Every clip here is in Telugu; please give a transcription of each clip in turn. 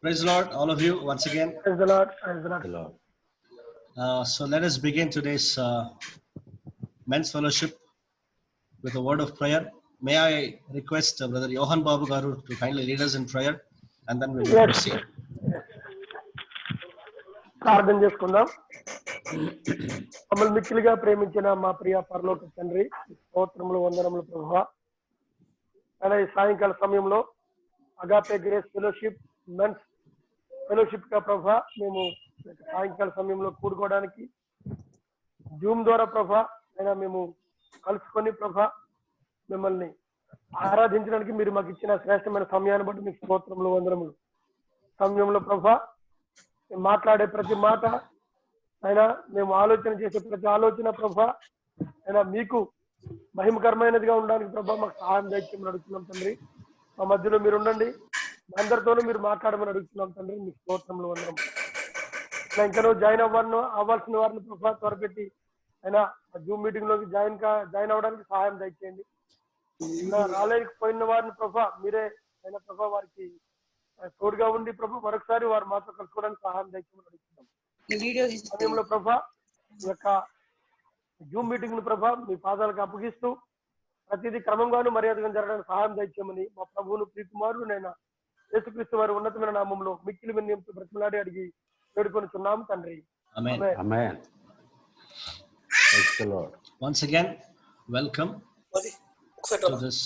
Praise the Lord, all of you, once again. Praise the Lord. Praise the Lord. The Lord. So let us begin today's men's fellowship with a word of prayer. May I request Brother Johan Babu Garu to kindly lead us in prayer, and then we will Yes. proceed. ప్రార్థన చేసుకుందాం. మమ్మల్ని మిక్కిలిగా ప్రేమించిన మా ప్రియ పరలోక తండ్రి, స్తోత్రములు వందనములు ప్రభువా. అలా ఈ సాయంకాల సమయంలో Agape Grace Fellowship men's fellowship గా ప్రభా మేము సాయంకాల సమయంలో కూడుకోవడానికి జూమ్ ద్వారా ప్రభా అయినా మేము కలుసుకొని ప్రభా మిమ్మల్ని ఆరాధించడానికి మీరు మాకు ఇచ్చిన శ్రేష్టమైన సమయాన్ని బట్టి మీకు స్తోత్రములు వందనములు. సమయంలో ప్రభా మాట్లాడే ప్రతి మాట అయినా మేము ఆలోచన చేసే ప్రతి ఆలోచన ప్రభా అయినా మీకు మహిమకరమైనదిగా ఉండడానికి ప్రభా మాకు సహాయం దయచేయమని అడుగుతున్నాం తండ్రి. మా మధ్యలో మీరు ఉండండి, అందరితోనూ మీరు మాట్లాడమని అడుగుతున్నాం తండ్రి. మీకు స్తోత్రములు వందనం. ఇంకా జాయిన్ అవ్వాల్సిన వారిని ప్రభా త్వరపెట్టి అయినా జూమ్ మీటింగ్ లోకి జాయిన్ అవ్వడానికి సహాయం దయచేయండి. రాలేకపోయిన వారిని ప్రభా మీరే అయినా ప్రభా వారికి తోడుగా ఉండి ప్రభా మరొకసారి వారు మాతో కలుసుకోవడానికి సహాయం దయచేయమని అడుగుతున్నాం. సమయంలో ప్రభా ఈ యొక్క జూమ్ మీటింగ్ ను ప్రభా మీ పాదాలకు అప్పగిస్తూ ప్రతిదీ క్రమంగాను మర్యాదగా జరగడానికి సహాయం దయచేయమని మా ప్రభువును ప్రీతిమారుడు నైనా యేసుక్రీస్తు వారి ఉన్నతమైన నామంలో మిక్కిలి విన్నయంతో బ్రతిమలాడి అడిగి వేడుకొనుచున్నాము తండ్రి. Amen. Praise the Lord. Once again, welcome to this.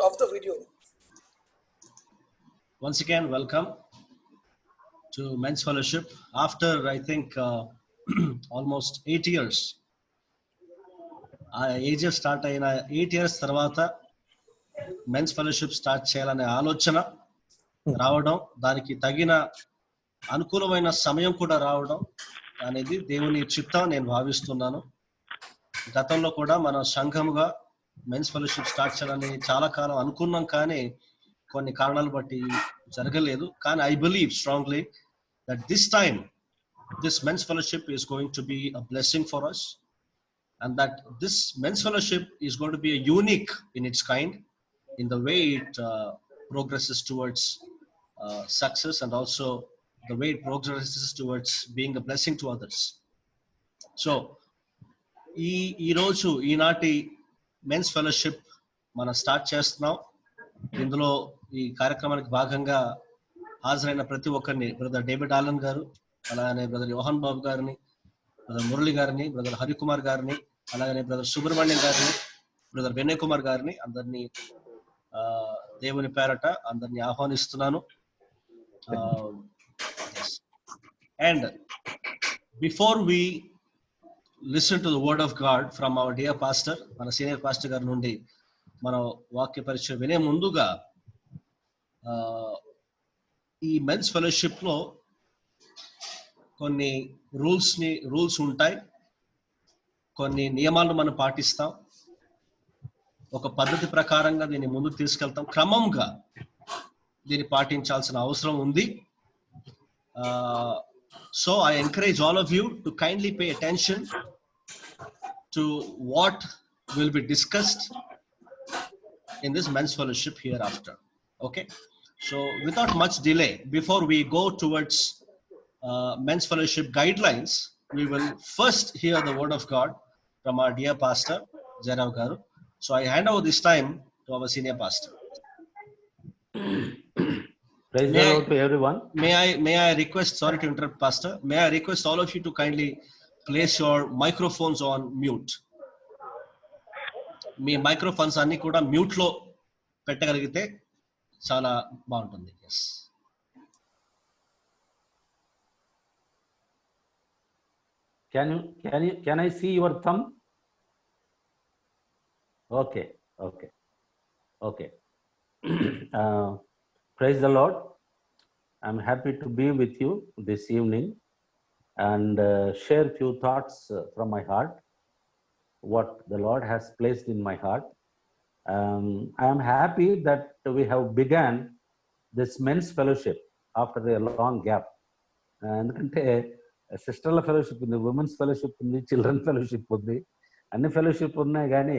Of the video. Once again, welcome to Men's Fellowship. After, I think, almost 8 years, age start అయిన 8 years తర్వాత మెన్స్ ఫెలోషిప్ స్టార్ట్ చేయాలనే ఆలోచన రావడం, దానికి తగిన అనుకూలమైన సమయం కూడా రావడం అనేది దేవుని చిత్తం నేను భావిస్తున్నాను. గతంలో కూడా మన సంఘముగా మెన్స్ ఫెలోషిప్ స్టార్ట్ చేయాలని చాలా కాలం అనుకున్నాం, కానీ కొన్ని కారణాలు బట్టి జరగలేదు. కానీ I believe strongly that this time this men's fellowship is going to be a blessing for us, and that this men's fellowship is going to be a unique in its kind in the way it progresses towards success, and also the way it progresses towards being a blessing to others. So ఈ రోజు ఈనాటి మెన్స్ ఫెలోషిప్ మనం స్టార్ట్ చేస్తున్నాం. ఇందులో ఈ కార్యక్రమానికి భాగంగా హాజరైన ప్రతి ఒక్కరిని, బ్రదర్ డేవిడ్ ఆలన్ గారు, అలాగే బ్రదర్ యోహన్ బాబు గారిని, బ్రదర్ మురళి గారిని, బ్రదర్ హరికుమార్ గారిని, అలాగే బ్రదర్ సుబ్రహ్మణ్యం గారిని, బ్రదర్ వినయ్ కుమార్ గారిని అందరినీ దేవుని పేరట అందరినీ ఆహ్వానిస్తున్నాను. And before we listen to the word of God from our dear pastor, మన సీనియర్ పాస్టర్ గారి నుండి మనం వాక్య పరిచయం వినే ముందుగా ఈ మెన్స్ ఫెలోషిప్ లో కొన్ని రూల్స్ ఉంటాయి, కొన్ని నియమాలను మనం పాటిస్తాం, ఒక పద్ధతి ప్రకారంగా దీన్ని ముందుకు తీసుకెళ్తాం, క్రమంగా దీన్ని పాటించాల్సిన అవసరం ఉంది. So I encourage all of you to kindly pay attention to what will be discussed in this men's fellowship hereafter. Okay, so without much delay, before we go towards men's fellowship guidelines, we will first hear the word of God from our dear pastor Jairav Garu. So I hand over this time to our senior pastor. Praise the Lord to everyone. May I request, sorry to interrupt pastor, may I request all of you to kindly place your microphones on mute. Me microphones అన్ని కూడా మ్యూట్ లో పెట్టగలిగితే చాలా బాగుంటుంది. yes. Can I see your thumb? Okay. Praise the Lord. I'm happy to be with you this evening and share few thoughts from my heart, what the Lord has placed in my heart. I am happy that we have begun this men's fellowship after a long gap. ఎందుకంటే సిస్టర్ల ఫెలోషిప్ ఉంది, ఉమెన్స్ ఫెలోషిప్ ఉంది, చిల్డ్రన్ ఫెలోషిప్ ఉంది, అన్ని ఫెలోషిప్ ఉన్నాయి, కానీ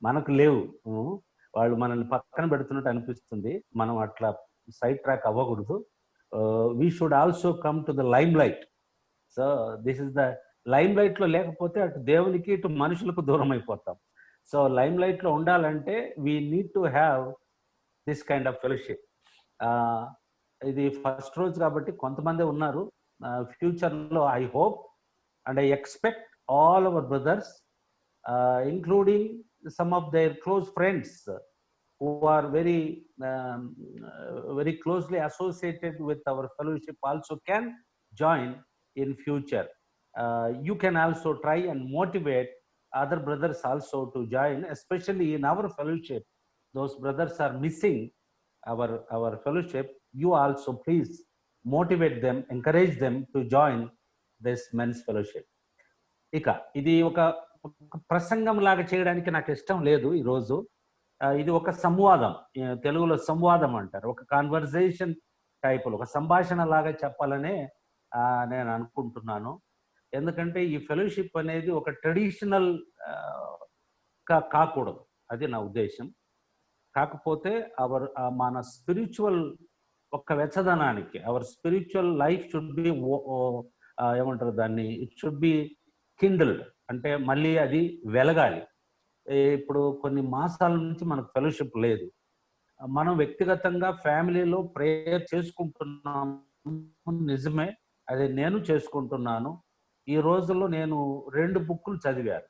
మనకు లేవు. వాళ్ళు మనల్ని పక్కన పెడుతున్నట్టు అనిపిస్తుంది. మనం అట్లా సైడ్ ట్రాక్ అవ్వకూడదు. We should also come to the lime light. So this is the lime light లో లేకపోతే అటు దేవునికి ఇటు మనుషులకు దూరం అయిపోతాం. సో లైమ్ లైట్ లో ఉండాలంటే we need to have this kind of fellowship. ఇది ఫస్ట్ రోజు కాబట్టి కొంతమంది ఉన్నారు. ఫ్యూచర్ లో I hope and I expect all our brothers, including some of their close friends who are very closely associated with our fellowship also can join in future. You can also try and motivate other brothers also to join, especially in our fellowship. Those brothers are missing our fellowship. You also please motivate them, encourage them to join this men's fellowship. ఇక ఇది ఒక ప్రసంగం లాగా చేయడానికి నాకు ఇష్టం లేదు ఈరోజు. ఇది ఒక సంవాదం, తెలుగులో సంవాదం అంటారు. ఒక కాన్వర్జేషన్ టైపులో, ఒక సంభాషణ లాగా చెప్పాలనే నేను అనుకుంటున్నాను. ఎందుకంటే ఈ ఫెలోషిప్ అనేది ఒక ట్రెడిషనల్ కాకూడదు, అది నా ఉద్దేశం. కాకపోతే మన స్పిరిచువల్ ఒక వెచ్చదనానికి, our spiritual life should be ఏమంటారు దాన్ని, ఇట్ షుడ్ బి కిండిల్డ్, అంటే మళ్ళీ అది వెలగాలి. ఇప్పుడు కొన్ని మాసాల నుంచి మనకు ఫెలోషిప్ లేదు. మనం వ్యక్తిగతంగా ఫ్యామిలీలో ప్రేయర్ చేసుకుంటున్నాము, నిజమే, అది నేను చేసుకుంటున్నాను. ఈ రోజుల్లో నేను 2 బుక్కులు చదివాను.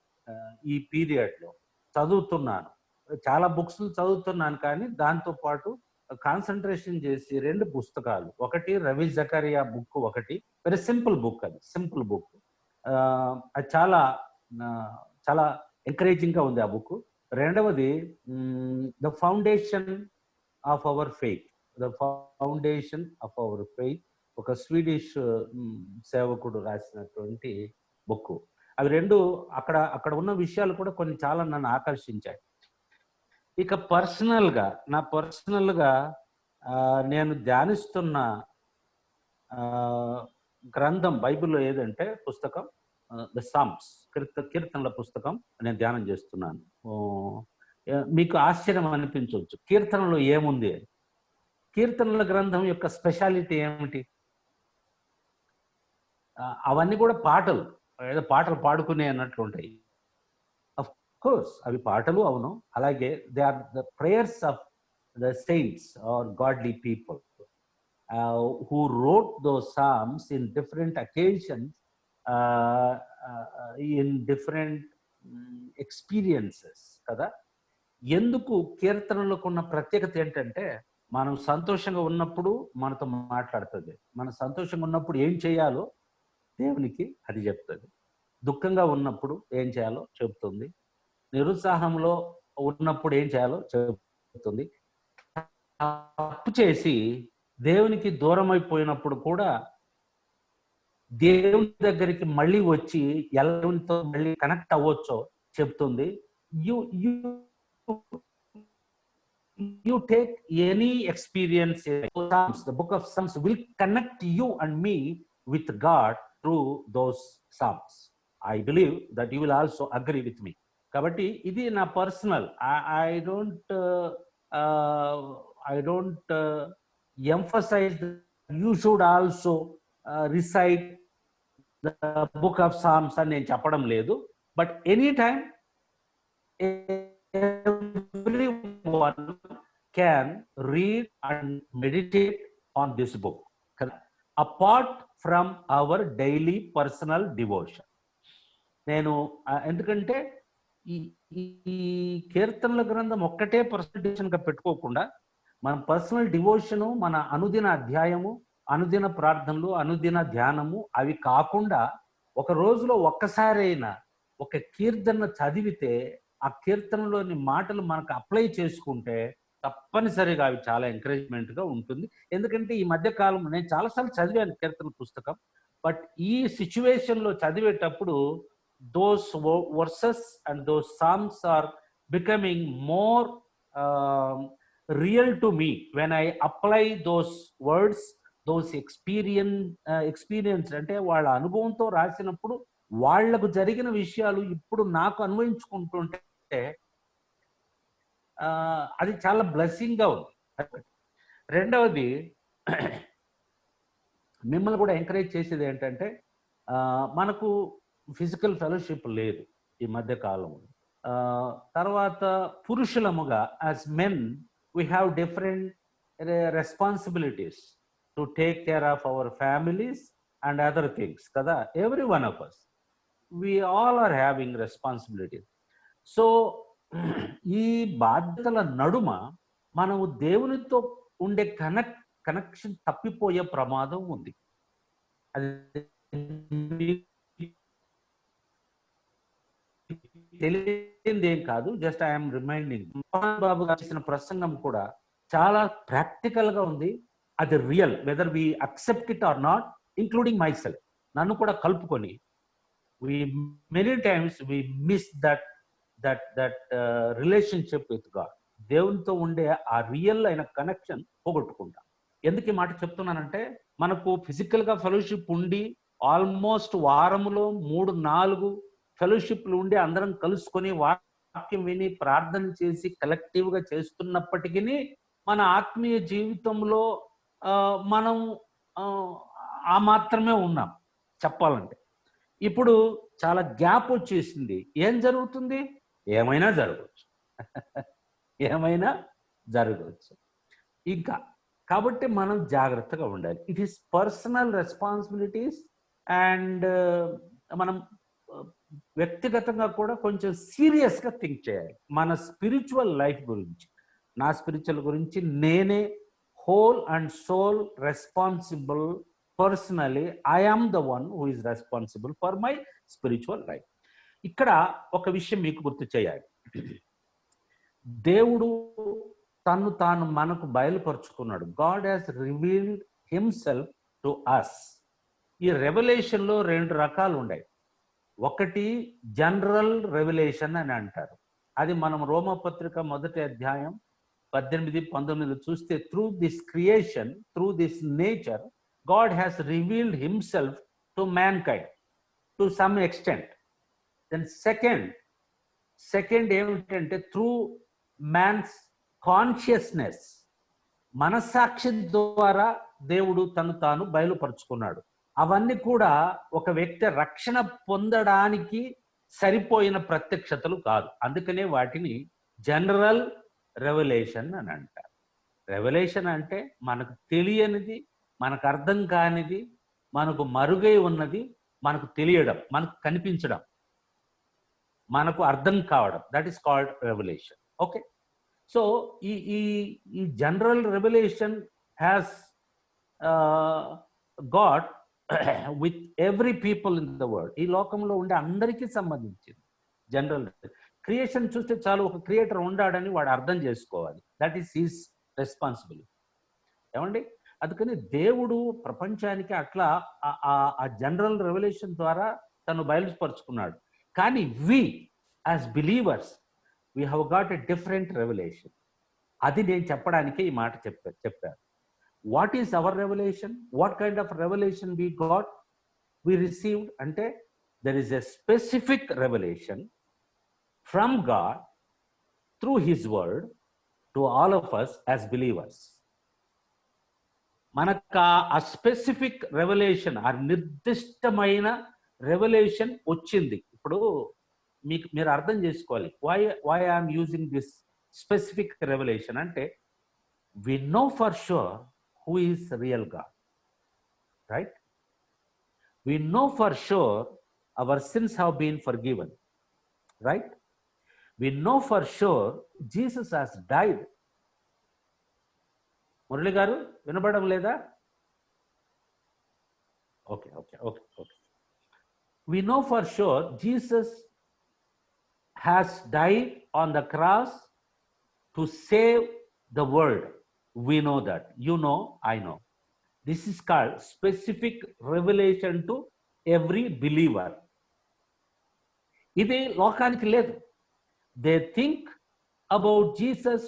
ఈ పీరియడ్లో చదువుతున్నాను, చాలా బుక్స్ చదువుతున్నాను. కానీ దాంతోపాటు కాన్సన్ట్రేషన్ చేసి 2 పుస్తకాలు, ఒకటి రవి జకరియా బుక్, ఒకటి వెరీ సింపుల్ బుక్, అది సింపుల్ బుక్, అది చాలా చాలా ఎంకరేజింగ్గా ఉంది ఆ బుక్. రెండవది the foundation of our faith, the foundation of our faith, ఒక స్వీడిష్ సేవకుడు రాసినటువంటి బుక్. అవి 2 అక్కడ ఉన్న విషయాలు కూడా కొన్ని చాలా నన్ను ఆకర్షించాయి. ఇక నా పర్సనల్గా నేను ధ్యానిస్తున్న గ్రంథం బైబిల్లో ఏదంటే పుస్తకం ద సామ్స్, కీర్తనల పుస్తకం నేను ధ్యానం చేస్తున్నాను. మీకు ఆశ్చర్యం అనిపించవచ్చు, కీర్తనలో ఏముంది? కీర్తనల గ్రంథం యొక్క స్పెషాలిటీ ఏమిటి? అవన్నీ కూడా పాటలు, ఏదో పాటలు పాడుకునే అన్నట్లు ఉంటాయి. అఫ్ కోర్స్ అవి పాటలు, అవును. అలాగే they are the prayers of the saints or godly people who wrote those psalms in different occasions, in different experiences కదా. ఎందుకు కీర్తనలకు ఉన్న ప్రత్యేకత ఏంటంటే, మనం సంతోషంగా ఉన్నప్పుడు మనతో మాట్లాడుతుంది, మనం సంతోషంగా ఉన్నప్పుడు ఏం చేయాలో దేవునికి అది చెప్తుంది, దుఃఖంగా ఉన్నప్పుడు ఏం చేయాలో చెబుతుంది, నిరుత్సాహంలో ఉన్నప్పుడు ఏం చేయాలో చెబుతుంది, తప్పు చేసి దేవునికి దూరం అయిపోయినప్పుడు కూడా దేవుని దగ్గరికి మళ్ళీ వచ్చి ఎవరితో మళ్ళీ కనెక్ట్ అవ్వచ్చో చెప్తుంది. You take any experience in Psalms, the book of Psalms will connect you and me with God through those Psalms. I believe that you will also agree with me. Kabatti idi na personal, I don't emphasize that you should also recite the book of Psalms అని నేను చెప్పడం లేదు. But any time everyone can read and meditate on this book apart from our daily personal devotion. నేను ఎందుకంటే ఈ కీర్తనల గ్రంథం ఒక్కటే పర్సనల్ డివోషన్గా పెట్టుకోకుండా, మన పర్సనల్ డివోషను, మన అనుదిన అధ్యాయము, అనుదిన ప్రార్థనలు, అనుదిన ధ్యానము, అవి కాకుండా ఒక రోజులో ఒక్కసారైనా ఒక కీర్తన చదివితే ఆ కీర్తనలోని మాటలు మనకు అప్లై చేసుకుంటే తప్పనిసరిగా అవి చాలా ఎంకరేజ్మెంట్గా ఉంటుంది. ఎందుకంటే ఈ మధ్య కాలంలో నేను చాలాసార్లు చదివాను కీర్తన పుస్తకం, బట్ ఈ సిచ్యువేషన్లో చదివేటప్పుడు those verses and those psalms are becoming more real to me when I apply those words, those experience అంటే వాళ్ళ అనుభవంతో రాసినప్పుడు వాళ్లకు జరిగిన విషయాలు ఇప్పుడు నాకు అన్వయించుకుంటుంటే అది చాలా బ్లెస్సింగ్గా ఉంది. రెండవది, మిమ్మల్ని కూడా ఎంకరేజ్ చేసేది ఏంటంటే, మనకు ఫిజికల్ ఫెలోషిప్ లేదు ఈ మధ్య కాలంలో. తర్వాత పురుషులముగా as men we have different responsibilities to take care of our families and other things కదా. Every one of us, we all are having responsibilities. So ఈ బాధ్యతల నడుమ మనము దేవునితో ఉండే కనెక్షన్ తప్పిపోయే ప్రమాదం ఉంది. అది తెలియంది ఏం కాదు, just I'm reminding. Mohan Babu గారు చేసిన ప్రసంగం కూడా చాలా ప్రాక్టికల్ గా ఉంది. అది real, whether we accept it or not, including myself, నన్ను కూడా కలుపుకొని many times we miss that relationship with God. దేవునితో ఉండే ఆ రియల్ అయిన కనెక్షన్ పోగొట్టుకుంటాం. ఎందుకు ఈ మాట చెప్తున్నానంటే, మనకు ఫిజికల్ గా ఫెలోషిప్ ఉండి ఆల్మోస్ట్ వారములో 3-4 ఫెలోషిప్లు ఉండి అందరం కలుసుకొని వాక్యం విని ప్రార్థన చేసి కలెక్టివ్ గా చేస్తున్నప్పటికీ మన ఆత్మీయ జీవితంలో మనం ఆ మాత్రమే ఉన్నాం చెప్పాలంటే. ఇప్పుడు చాలా గ్యాప్ వచ్చేసింది. ఏం జరుగుతుంది? ఏమైనా జరగవచ్చు, ఏమైనా జరగవచ్చు ఇంకా. కాబట్టి మనం జాగ్రత్తగా ఉండాలి. It is personal responsibilities. And మనం వ్యక్తిగతంగా కూడా కొంచెం సీరియస్గా థింక్ చేయాలి మన స్పిరిచువల్ లైఫ్ గురించి. నా స్పిరిచువల్ గురించి నేనే whole and soul responsible. Personally, I am the one who is responsible for my spiritual life. ఇక్కడ ఒక విషయం మీకు గుర్తు చేయాలి. దేవుడు తను తాను మనకు బయలుపరుచుకున్నాడు. God has revealed himself to us. ఈ రెవల్యూషన్లో 2 రకాలు ఉన్నాయి. ఒకటి జనరల్ రెవల్యూషన్ అని అంటారు. అది మనం రోమపత్రిక 1వ అధ్యాయం 18-19 చూస్తే, through this creation, through this nature, God has revealed himself to mankind to some extent. Then second ఏమిటంటే, through man's consciousness, మనసాక్షి ద్వారా దేవుడు తను తాను బయలుపరుచుకున్నాడు. అవన్నీ కూడా ఒక వ్యక్తి రక్షణ పొందడానికి సరిపోయిన ప్రత్యక్షతలు కాదు. అందుకనే వాటిని జనరల్ రెవల్యూషన్ అని అంటారు. రెవల్యూషన్ అంటే మనకు తెలియనిది, మనకు అర్థం కానిది, మనకు మరుగై ఉన్నది మనకు తెలియడం, మనకు కనిపించడం, మనకు అర్థం కావడం. That is called revolution. Okay. So ఈ general revolution has God with every people in the world. ఈ లోకంలో ఉండే అందరికీ సంబంధించింది జనరల్. క్రియేషన్ చూస్తే చాలు, ఒక క్రియేటర్ ఉండాడని వాడు అర్థం చేసుకోవాలి. That is his responsibility. ఏమండి? అందుకని దేవుడు ప్రపంచానికి అట్లా ఆ జనరల్ రెవల్యూషన్ ద్వారా తను బయలుపరుచుకున్నాడు. కానీ we as believers we have got a different revolution. అది నేను చెప్పడానికి ఈ మాట చెప్పాను. What is our revolution? What kind of revolution we got, we received అంటే, there is a specific revolution from God through his word to all of us as believers. మనకు ఆ స్పెసిఫిక్ రెవల్యూషన్, ఆ నిర్దిష్టమైన రెవల్యూషన్ వచ్చింది. ఇప్పుడు మీరు అర్థం చేసుకోవాలి, why I'm using this specific revolution అంటే, we know for sure who is real God, right? We know for sure our sins have been forgiven, right? We know for sure Jesus has died. Murali గారు వినపడడం లేదా? Okay okay okay okay. We know for sure Jesus has died on the cross to save the world. We know that. You know, I know. This is called specific revelation to every believer. ఇది లోకానికి లేదు. They think about Jesus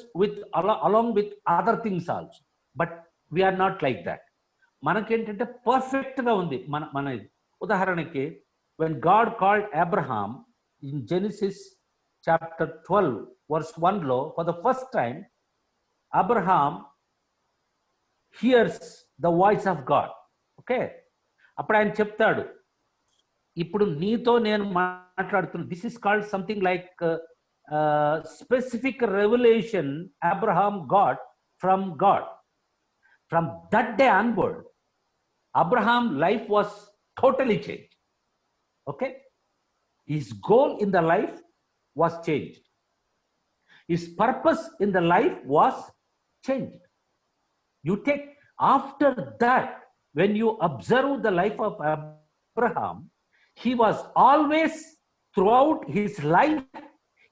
along with other things also. But we are not like that. మనకేంటంటే పర్ఫెక్ట్గా ఉంది మన ఉదాహరణకి, when God called Abraham in Genesis chapter 12 verse 1 లో for the first time Abraham hears the voice of God. Okay, అప్పుడు ఆయన చెప్తాడు, ఇప్పుడు నీతో నేను మాట్లాడుతున్నా. This is called something like specific revolution Abraham got from God. From that day onward Abraham life was totally change. Okay, his goal in the life was changed. His purpose in the life was changed. You take, after that, when you observe the life of Abraham, he was always, throughout his life,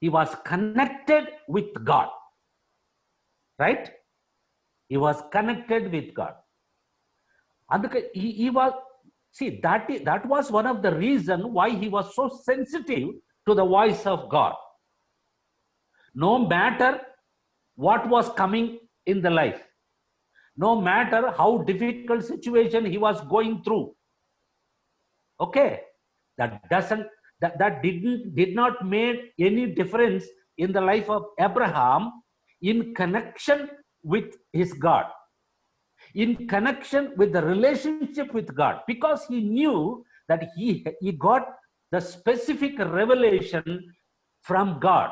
he was connected with God. Right? He was connected with God. And he was, see, that was one of the reasons why he was so sensitive to the voice of God. No matter what was coming in the life, no matter how difficult situation he was going through, okay, that did not make any difference in the life of Abraham in connection with his God, in connection with the relationship with God, because he knew that he got the specific revelation from God.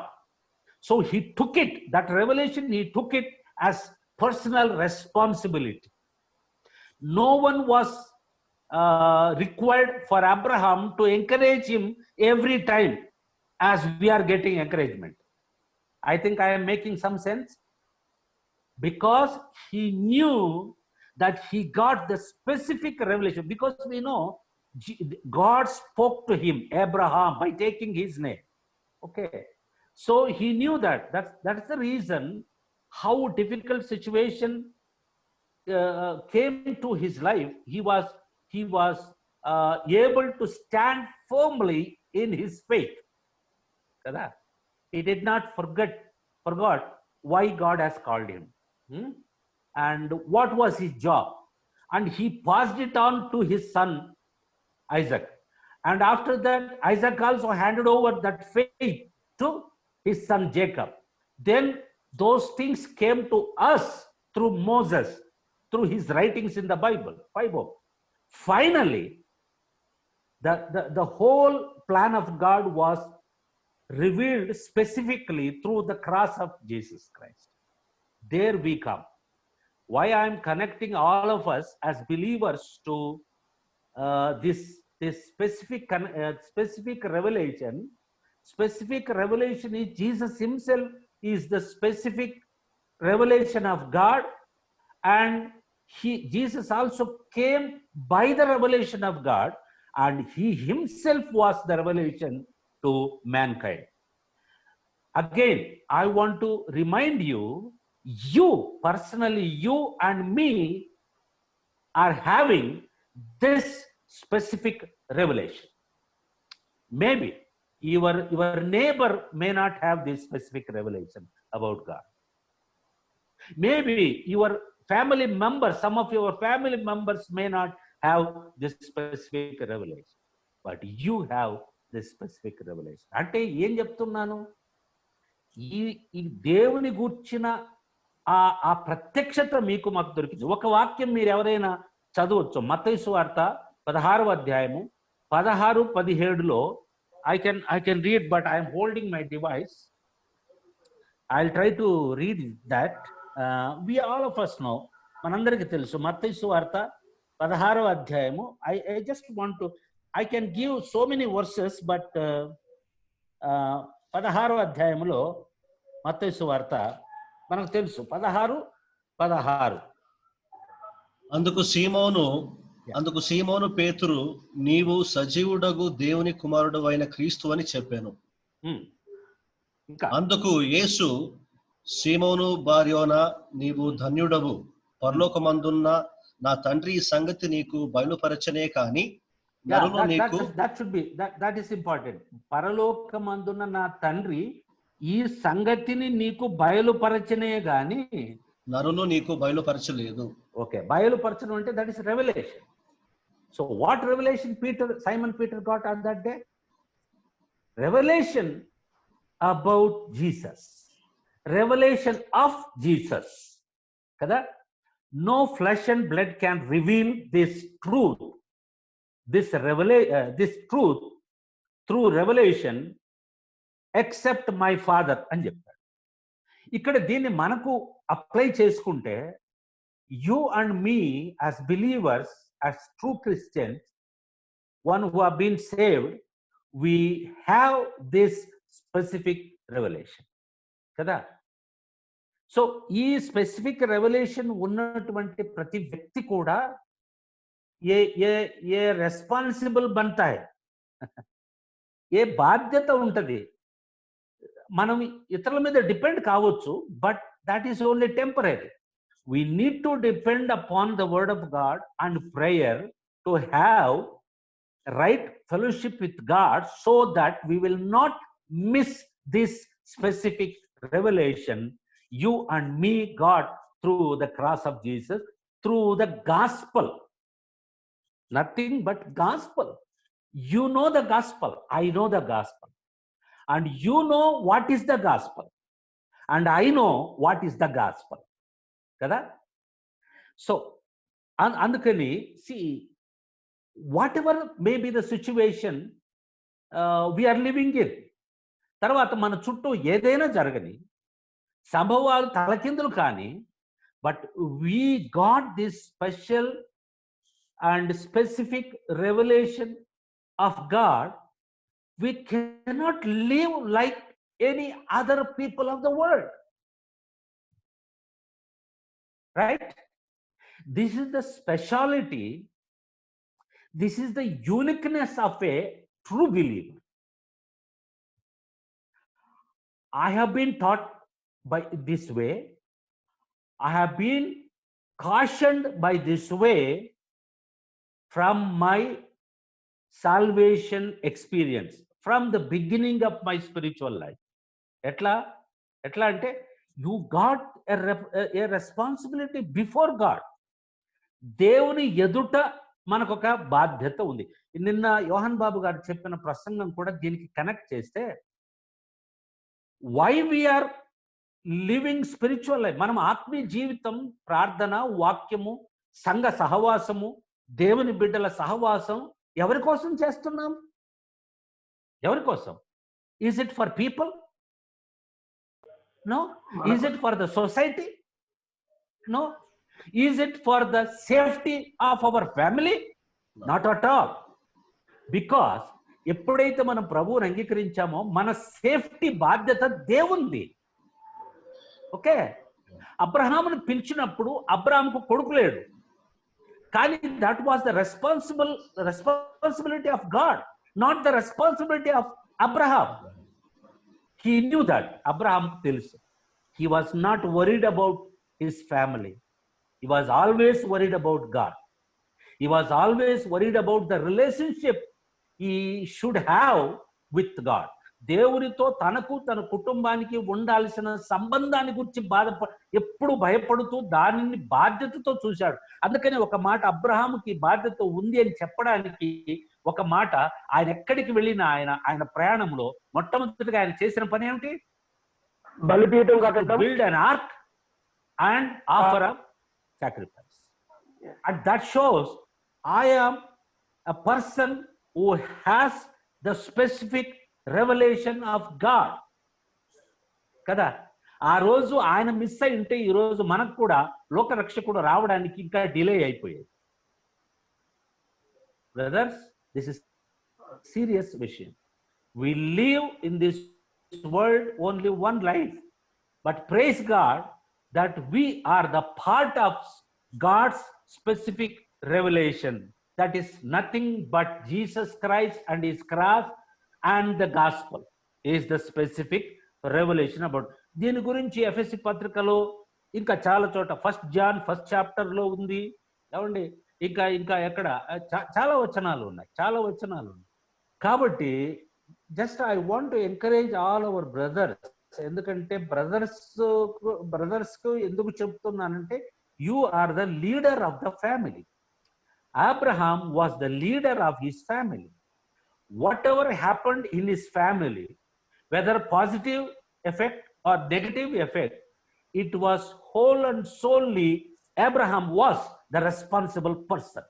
So he took it, that revelation, he took it as personal responsibility. No one was required for Abraham to encourage him every time as we are getting encouragement. I think I am making some sense, because he knew that he got the specific revelation, because we know God spoke to him, Abraham, by taking his name. Okay, so he knew that's the reason how difficult situation came to his life. He was able to stand firmly in his faith. He did not forgot why God has called him, and what was his job, and he passed it on to his son Isaac. And after that, Isaac also handed over that faith to his son Jacob. Then those things came to us through Moses, through his writings in the Bible. Finally, the whole plan of God was revealed specifically through the cross of Jesus Christ. There we come. Why I am connecting all of us as believers to this specific revelation. Specific revelation is Jesus himself is the specific revelation of God, and Jesus also came by the revelation of God, and he himself was the revelation to mankind. Again, I want to remind you personally, you and me are having this specific revelation. Maybe your neighbor may not have this specific revelation about God. Maybe your family members, some of your family members may not have this specific revelation, but you have this specific revelation. అంటే ఏం చెప్తున్నాను, ఈ దేవుని గూర్చిన ఆ ప్రత్యక్షత మీకు మాకు దొరికింది. ఒక వాక్యం మీరు ఎవరైనా చదవచ్చు, మత్తయి సువార్త 16వ అధ్యాయము 16-17లో. I can read, but I am holding my device. I'll try to read that. We all of us know, మనందరికీ తెలుసు, మత్తయి సువార్త 16వ అధ్యాయము. I just want to, I can give so many verses, but 16వ అధ్యాయములో మత్తయి సువార్త మనకు తెలుసు 16. అందుకు సీమోను పేతురు, నీవు సజీవుడగు దేవుని కుమారుడు అయిన క్రీస్తు అని చెప్పాను. అందుకు యేసు, సీమోను బార్యోనా, నీవు ధన్యుడవు, పరలోకమందున్న నా తండ్రి ఈ సంగతి నీకు బయలుపరచనే కాని నరులు నీకు. that is important. పరలోకమందున్న నా తండ్రి ఈ సంగతిని నీకు బయలుపరచనే గాని నరులు నీకు బయలుపరచలేదు. ఓకే, బయలుపరచడం అంటే that is revelation. So what revelation Simon Peter got on that day? Revelation about Jesus. Revelation of Jesus. Kada? No flesh and blood can reveal this truth. This truth through revelation except my Father అని చెప్తాడు. ఇక్కడ దీన్ని మనకు అప్లై చేసుకుంటే you and me as believers, as true Christians, one who have been saved, we have this specific revelation కదా. సో ఈ స్పెసిఫిక్ రెవల్యూషన్ ఉన్నటువంటి ప్రతి వ్యక్తి కూడా ఏ రెస్పాన్సిబుల్ బంతాయి, ఏ బాధ్యత ఉంటుంది. మనం ఇతరుల మీద డిపెండ్ కావచ్చు, but that is only temporary. We need to depend upon the word of God and prayer to have right fellowship with God, so that we will not miss this specific revelation you and me got through the cross of Jesus, through the gospel. Nothing but gospel. You know the gospel, I know the gospel, and you know what is the gospel, and I know what is the gospel kada. So అందుకని see, whatever may be the situation we are living in, తర్వాత మన చుట్టూ ఏదైనా జరగని, సంభవాలు తలకిందులు కానీ, but we got this special and specific revelation of God. We cannot live like any other people of the world. Right? This is the speciality, this is the uniqueness of a true believer. I have been taught by this way, I have been cautioned by this way from my salvation experience, from the beginning of my spiritual life. Etla ante you got a responsibility before God. దేవుని ఎదుట మనకు ఒక బాధ్యత ఉంది. నిన్న యోహన్ బాబు గారు చెప్పిన ప్రసంగం కూడా దీనికి కనెక్ట్ చేస్తే, why we are living spiritual life, మనం ఆత్మీయ జీవితం, ప్రార్థన, వాక్యము, సంఘ సహవాసము, దేవుని బిడ్డల సహవాసం ఎవరి కోసం చేస్తున్నాం? ఎవరి కోసం? Is it for people? No. Is it for the society? No. Is it for the safety of our family? No. Not at all. Because ఎప్పుడైతే మనం ప్రభువుని అంగీకరించామో మన సేఫ్టీ బాధ్యత దేవుంది. ఓకే, అబ్రహాముని పిలిచినప్పుడు అబ్రహాముకు కొడుకు లేడు, కానీ that was the responsibility of God, not the responsibility of Abraham. He knew that. Abraham తెలుసు. He was not worried about his family. He was always worried about God. He was always worried about the relationship he should have with God. దేవునితో తనకు తన కుటుంబానికి ఉండాల్సిన సంబంధాన్ని గురించి ఎప్పుడు భయపడుతూ దానిని బాధ్యతతో చూశాడు. అందుకని ఒక మాట అబ్రహాముకి బాధ్యత ఉంది అని చెప్పడానికి ఒక మాట, ఆయన ఎక్కడికి వెళ్ళినా ఆయన ప్రయాణంలో మొట్టమొదటిగా ఆయన చేసిన పని ఏమిటి? బలిపీఠం కట్టడం, build an ark and offer a sacrifice. And that shows I am a person who has the specific revelation of God కదా. ఆ రోజు ఆయన మిస్ అయి ఉంటే ఈ రోజు మనకు కూడా లోక రక్షకుడు రావడానికి ఇంకా డిలే అయిపోయేది. బ్రదర్స్, దిస్ ఇస్ సీరియస్ విషయం. We live in this world only one life, but praise God that we are the part of God's specific revelation. That is nothing but Jesus Christ and his cross and the gospel is the specific revelation about. దీని గురించి ఎఫెసీ పత్రికలో ఇంకా చాలా చోట, 1 John 1st chapter లో ఉంది ఏమండి, ఇంకా ఎక్కడ చాలా వచనాలు ఉన్నాయి. కాబట్టి just I want to encourage all our brothers. ఎందుకంటే బ్రదర్స్ కు ఎందుకు చెప్తున్నానంటే, you are the leader of the family. Abraham was the leader of his family. Whatever happened in his family, whether positive effect or negative effect, it was whole and solely Abraham was the responsible person.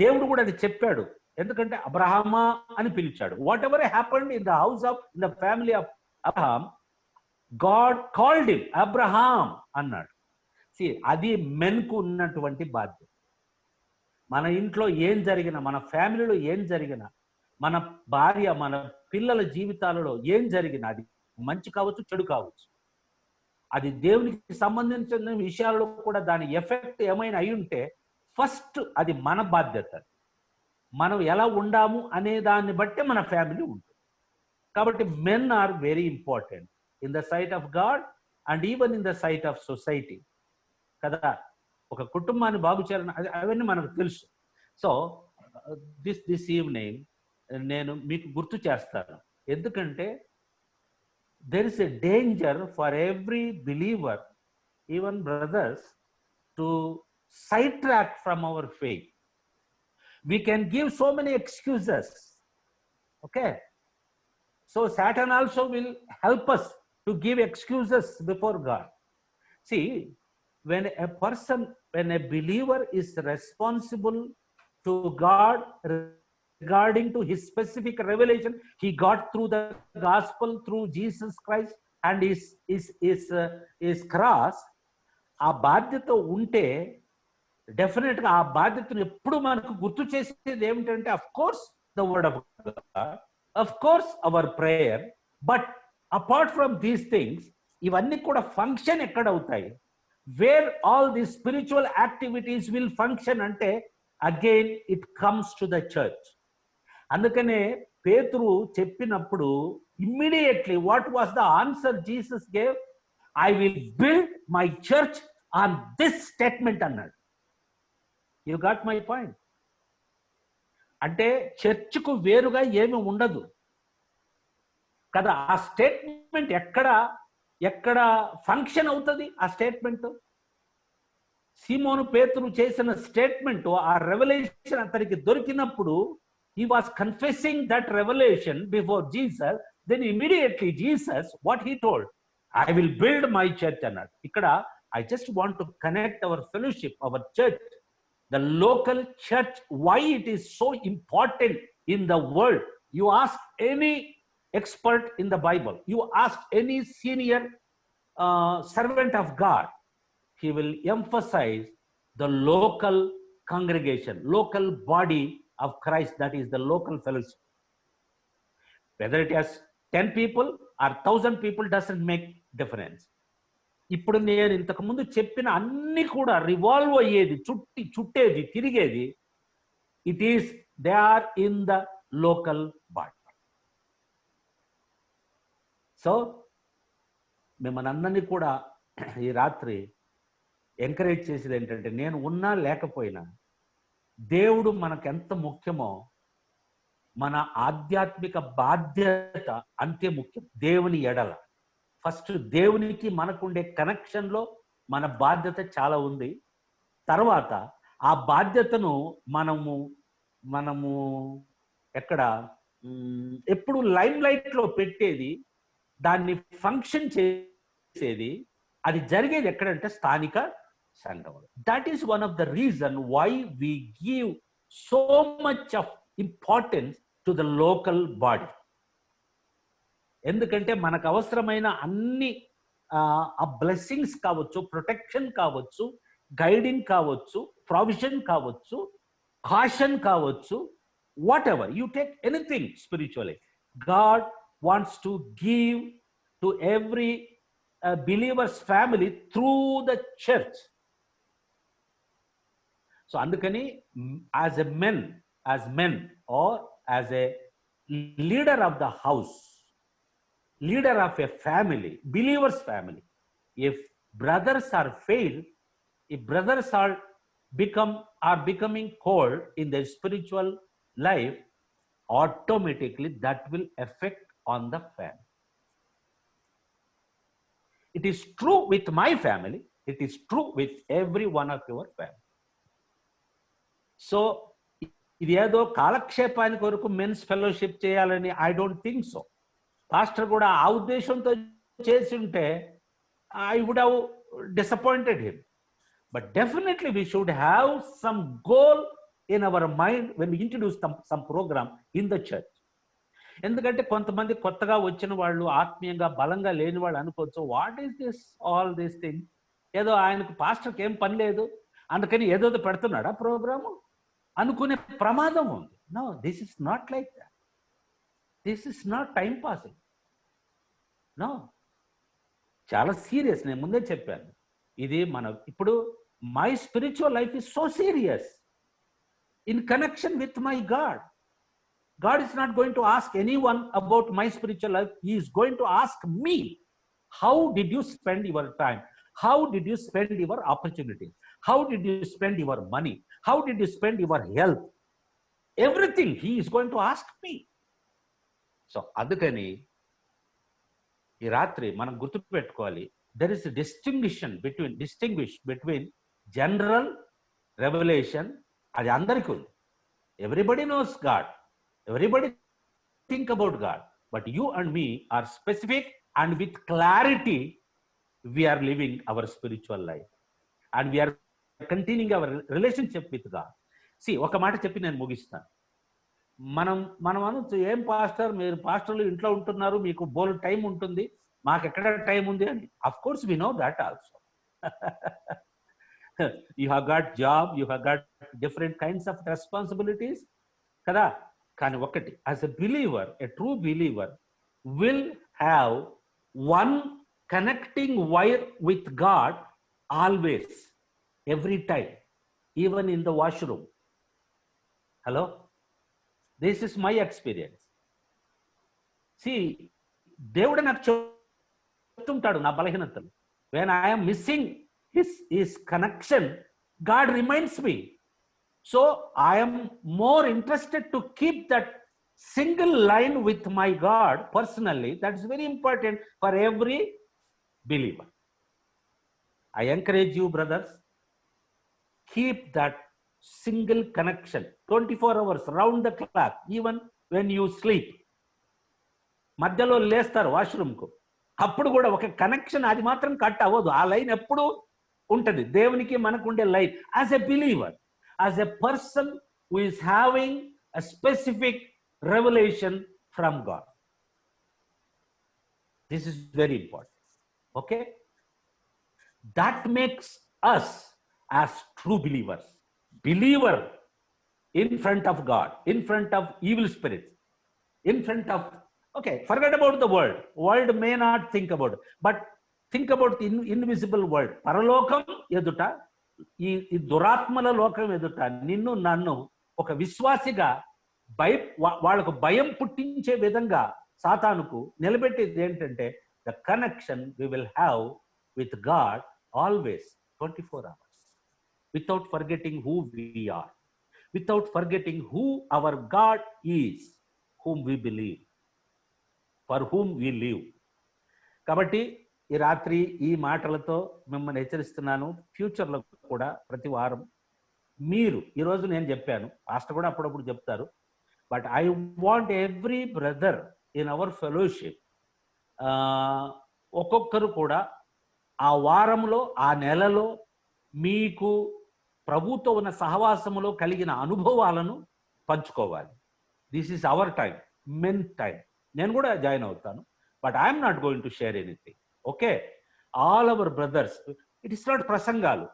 దేవుడు కూడా అది చెప్పాడు, ఎందుకంటే అబ్రహామా అని పిలిచాడు. What ever happened in the house of in the family of Abraham, God called him Abraham అన్నాడు. అది మెన్కు ఉన్నటువంటి బాధ్యత. మన ఇంట్లో ఏం జరిగినా, మన ఫ్యామిలీలో ఏం జరిగినా, మన భార్య మన పిల్లల జీవితాలలో ఏం జరిగినా, అది మంచి కావచ్చు చెడు కావచ్చు, అది దేవునికి సంబంధించిన విషయాలలో కూడా దాని ఎఫెక్ట్ ఏమైనా అయి ఉంటే ఫస్ట్ అది మన బాధ్యత. మనం ఎలా ఉండాము అనే దాన్ని బట్టే మన ఫ్యామిలీ ఉంటుంది. కాబట్టి men are very important in the sight of God and even in the sight of society కదా. ఒక కుటుంబాన్ని బాగు చేయాలని అవన్నీ మనకు తెలుసు. సో దిస్ ఈవినింగ్ నేను మీకు గుర్తు చేస్తాను, ఎందుకంటే there is a danger for every believer, even brothers, to sidetrack from our faith. We can give so many excuses, okay? So Satan also will help us to give excuses before God. See, when a believer is responsible to God regarding to his specific revelation he got through the gospel, through Jesus Christ and his cross, ఆ బాధ్యత ఉంటే డెఫినెట్ గా ఆ బాధ్యతను ఎప్పుడు మనకు గుర్తు చేసేది ఏమిటంటే, of course the word of God, of course our prayer, but apart from these things ఇవన్నీ కూడా ఫంక్షన్ ఎక్కడ అవుతాయి, where all the spiritual activities will function అంటే again it comes to the church. అందుకనే పేతురు చెప్పినప్పుడు immediately what was the answer Jesus gave, I will build my church on this statement అన్నాడు. You got my point? అంటే చర్చ్కు వేరుగా ఏమి ఉండదు కదా. ఆ స్టేట్మెంట్ ఎక్కడ ఫంక్షన్ అవుతుంది ఆ స్టేట్మెంట్? సీమోను పేతురు చేసిన స్టేట్మెంట్, ఆ రెవల్యూషన్ అతనికి దొరికినప్పుడు he was confessing that revelation before Jesus, then immediately Jesus what he told, I will build my church అన్నాడు. ఇక్కడ I just want to connect our fellowship, our church, the local church, why it is so important in the world. You ask any expert in the Bible, you ask any senior servant of God, he will emphasize the local congregation, local body of Christ, that is the local fellowship. Whether it has 10 people or 1000 people doesn't make difference. ఇప్పుడు నేను ఇంతకు ముందు చెప్పిన అన్ని కూడా రివాల్వ్ అయ్యేది, చుట్టేది, తిరిగేది, it is they are in the local body. So మిమ్మల్ని అందరినీ కూడా ఈ రాత్రి ఎంకరేజ్ చేసేది ఏంటంటే, నేను ఉన్నా లేకపోయినా దేవుడు మనకు ఎంత ముఖ్యమో మన ఆధ్యాత్మిక బాధ్యత అంతే ముఖ్యం. దేవుని ఎడల ఫస్ట్ దేవునికి మనకుండే కనెక్షన్లో మన బాధ్యత చాలా ఉంది. తర్వాత ఆ బాధ్యతను మనము ఎక్కడ ఎప్పుడు లైమ్ లైట్లో పెట్టేది, దాన్ని ఫంక్షన్ చేసేది, అది జరిగేది ఎక్కడంటే స్థానిక సంఘంలో. That is one of the reason why we give so much of importance to the local body. ఎందుకంటే మనకు అవసరమైన అన్ని ఆ బ్లెస్సింగ్స్ కావచ్చు, ప్రొటెక్షన్ కావచ్చు, గైడింగ్ కావచ్చు, ప్రొవిజన్ కావచ్చు, కాషన్ కావచ్చు, whatever you take anything spiritually, God wants to give to every believers family through the church. So అందుకని as men or as a leader of the house, leader of a family, believers family, if brothers are failed, if brothers are becoming cold in their spiritual life, automatically that will affect on the family. It is true with my family, it is true with every one of your family. So ఇది ఏదో కాలక్షేపానికి వరకు మెన్స్ ఫెలోషిప్ చేయాలని I don't think so. Pastor కూడా ఆ ఉద్దేశంతో చేసి ఉంటే I would have disappointed him. But definitely we should have some goal in our mind when we introduce some programme in the church. ఎందుకంటే కొంతమంది కొత్తగా వచ్చిన వాళ్ళు, ఆత్మీయంగా బలంగా లేని వాళ్ళు అనుకోవచ్చు, what is this all these thing, ఏదో ఆయనకు పాస్టర్కి ఏం పని లేదు అందుకని ఏదో పెడుతున్నాడా ప్రోగ్రాము అనుకునే ప్రమాదం ఉంది. No, this is not like that. This is not time passing. No, చాలా సీరియస్. నేను ముందే చెప్పాను, ఇది మన ఇప్పుడు my spiritual life is so serious in connection with my God. God is not going to ask anyone about my spiritual life. He is going to ask me, how did you spend your time? How did you spend your opportunities? How did you spend your money? How did you spend your health? Everything he is going to ask me. So adukani ee ratri manam gurtu pettukovali, there is a distinguish between general revelation, adi andariki undi. Everybody knows God. Everybody think about God, but you and me are specific, and with clarity we are living our spiritual life and we are continuing our relationship with God. See, oka మాట చెప్పి నేను ముగిస్తాను. మనం అనొచ్చు, ఏం పాస్టర్ మీరు పాస్టర్లు ఇంట్లో ఉంటున్నారు, మీకు బోల్ టైం ఉంటుంది, మాకు ఎక్కడ టైం ఉంది అని. Of course we know that also. You have got job, you have got different kinds of responsibilities కదా. కానీ ఒకటి, as a believer, a true believer will have one connecting wire with God always, every time, even in the washroom. Hello, this is my experience. See, దేవుడు నాకు చెప్తుంటాడు నా బలహీనతలు. When I'm missing his connection, God reminds me. So I am more interested to keep that single line with my God personally. That is very important for every believer. I encourage you, brothers, keep that single connection 24 hours round the clock, even when you sleep. మధ్యలో లేస్తారు వాష్రూమ్కు, అప్పుడు కూడా ఒక కనెక్షన్ అది మాత్రం కట్ అవ్వదు. ఆ లైన్ ఎప్పుడు ఉంటుంది, దేవునికి మనకు ఉండే line. As a believer, as a person who is having a specific revelation from God. This is very important. Okay? That makes us as true believers. Believer in front of God, in front of evil spirits, in front of, okay, forget about the world. World may not think about it, but think about the invisible world. Paralokam eduta, ఈ దురాత్మల లోకం ఎదుట నిన్ను నన్ను ఒక విశ్వాసిగా వాళ్ళకు భయం పుట్టించే విధంగా సాతానుకు నిలబెట్టేది ఏంటంటే, the connection we will have with God always 24 hours, without forgetting who we are, without forgetting who our God is, whom we believe, for whom we live. కాబట్టి ఈ రాత్రి ఈ మాటలతో మిమ్మల్ని హెచ్చరిస్తున్నాను. ఫ్యూచర్లో కూడా ప్రతి వారం మీరు, ఈరోజు నేను చెప్పాను, పాస్టర్ కూడా అప్పుడప్పుడు చెప్తారు, but I want every brother in our fellowship, ఒక్కొక్కరు కూడా ఆ వారంలో, ఆ నెలలో మీకు ప్రభుతో ఉన్న సహవాసములో కలిగిన అనుభవాలను పంచుకోవాలి. This is our time, men time. నేను కూడా జాయిన్ అవుతాను, but I'm not going to share anything. Okay, all our brothers, it is not ప్రసంగాలు,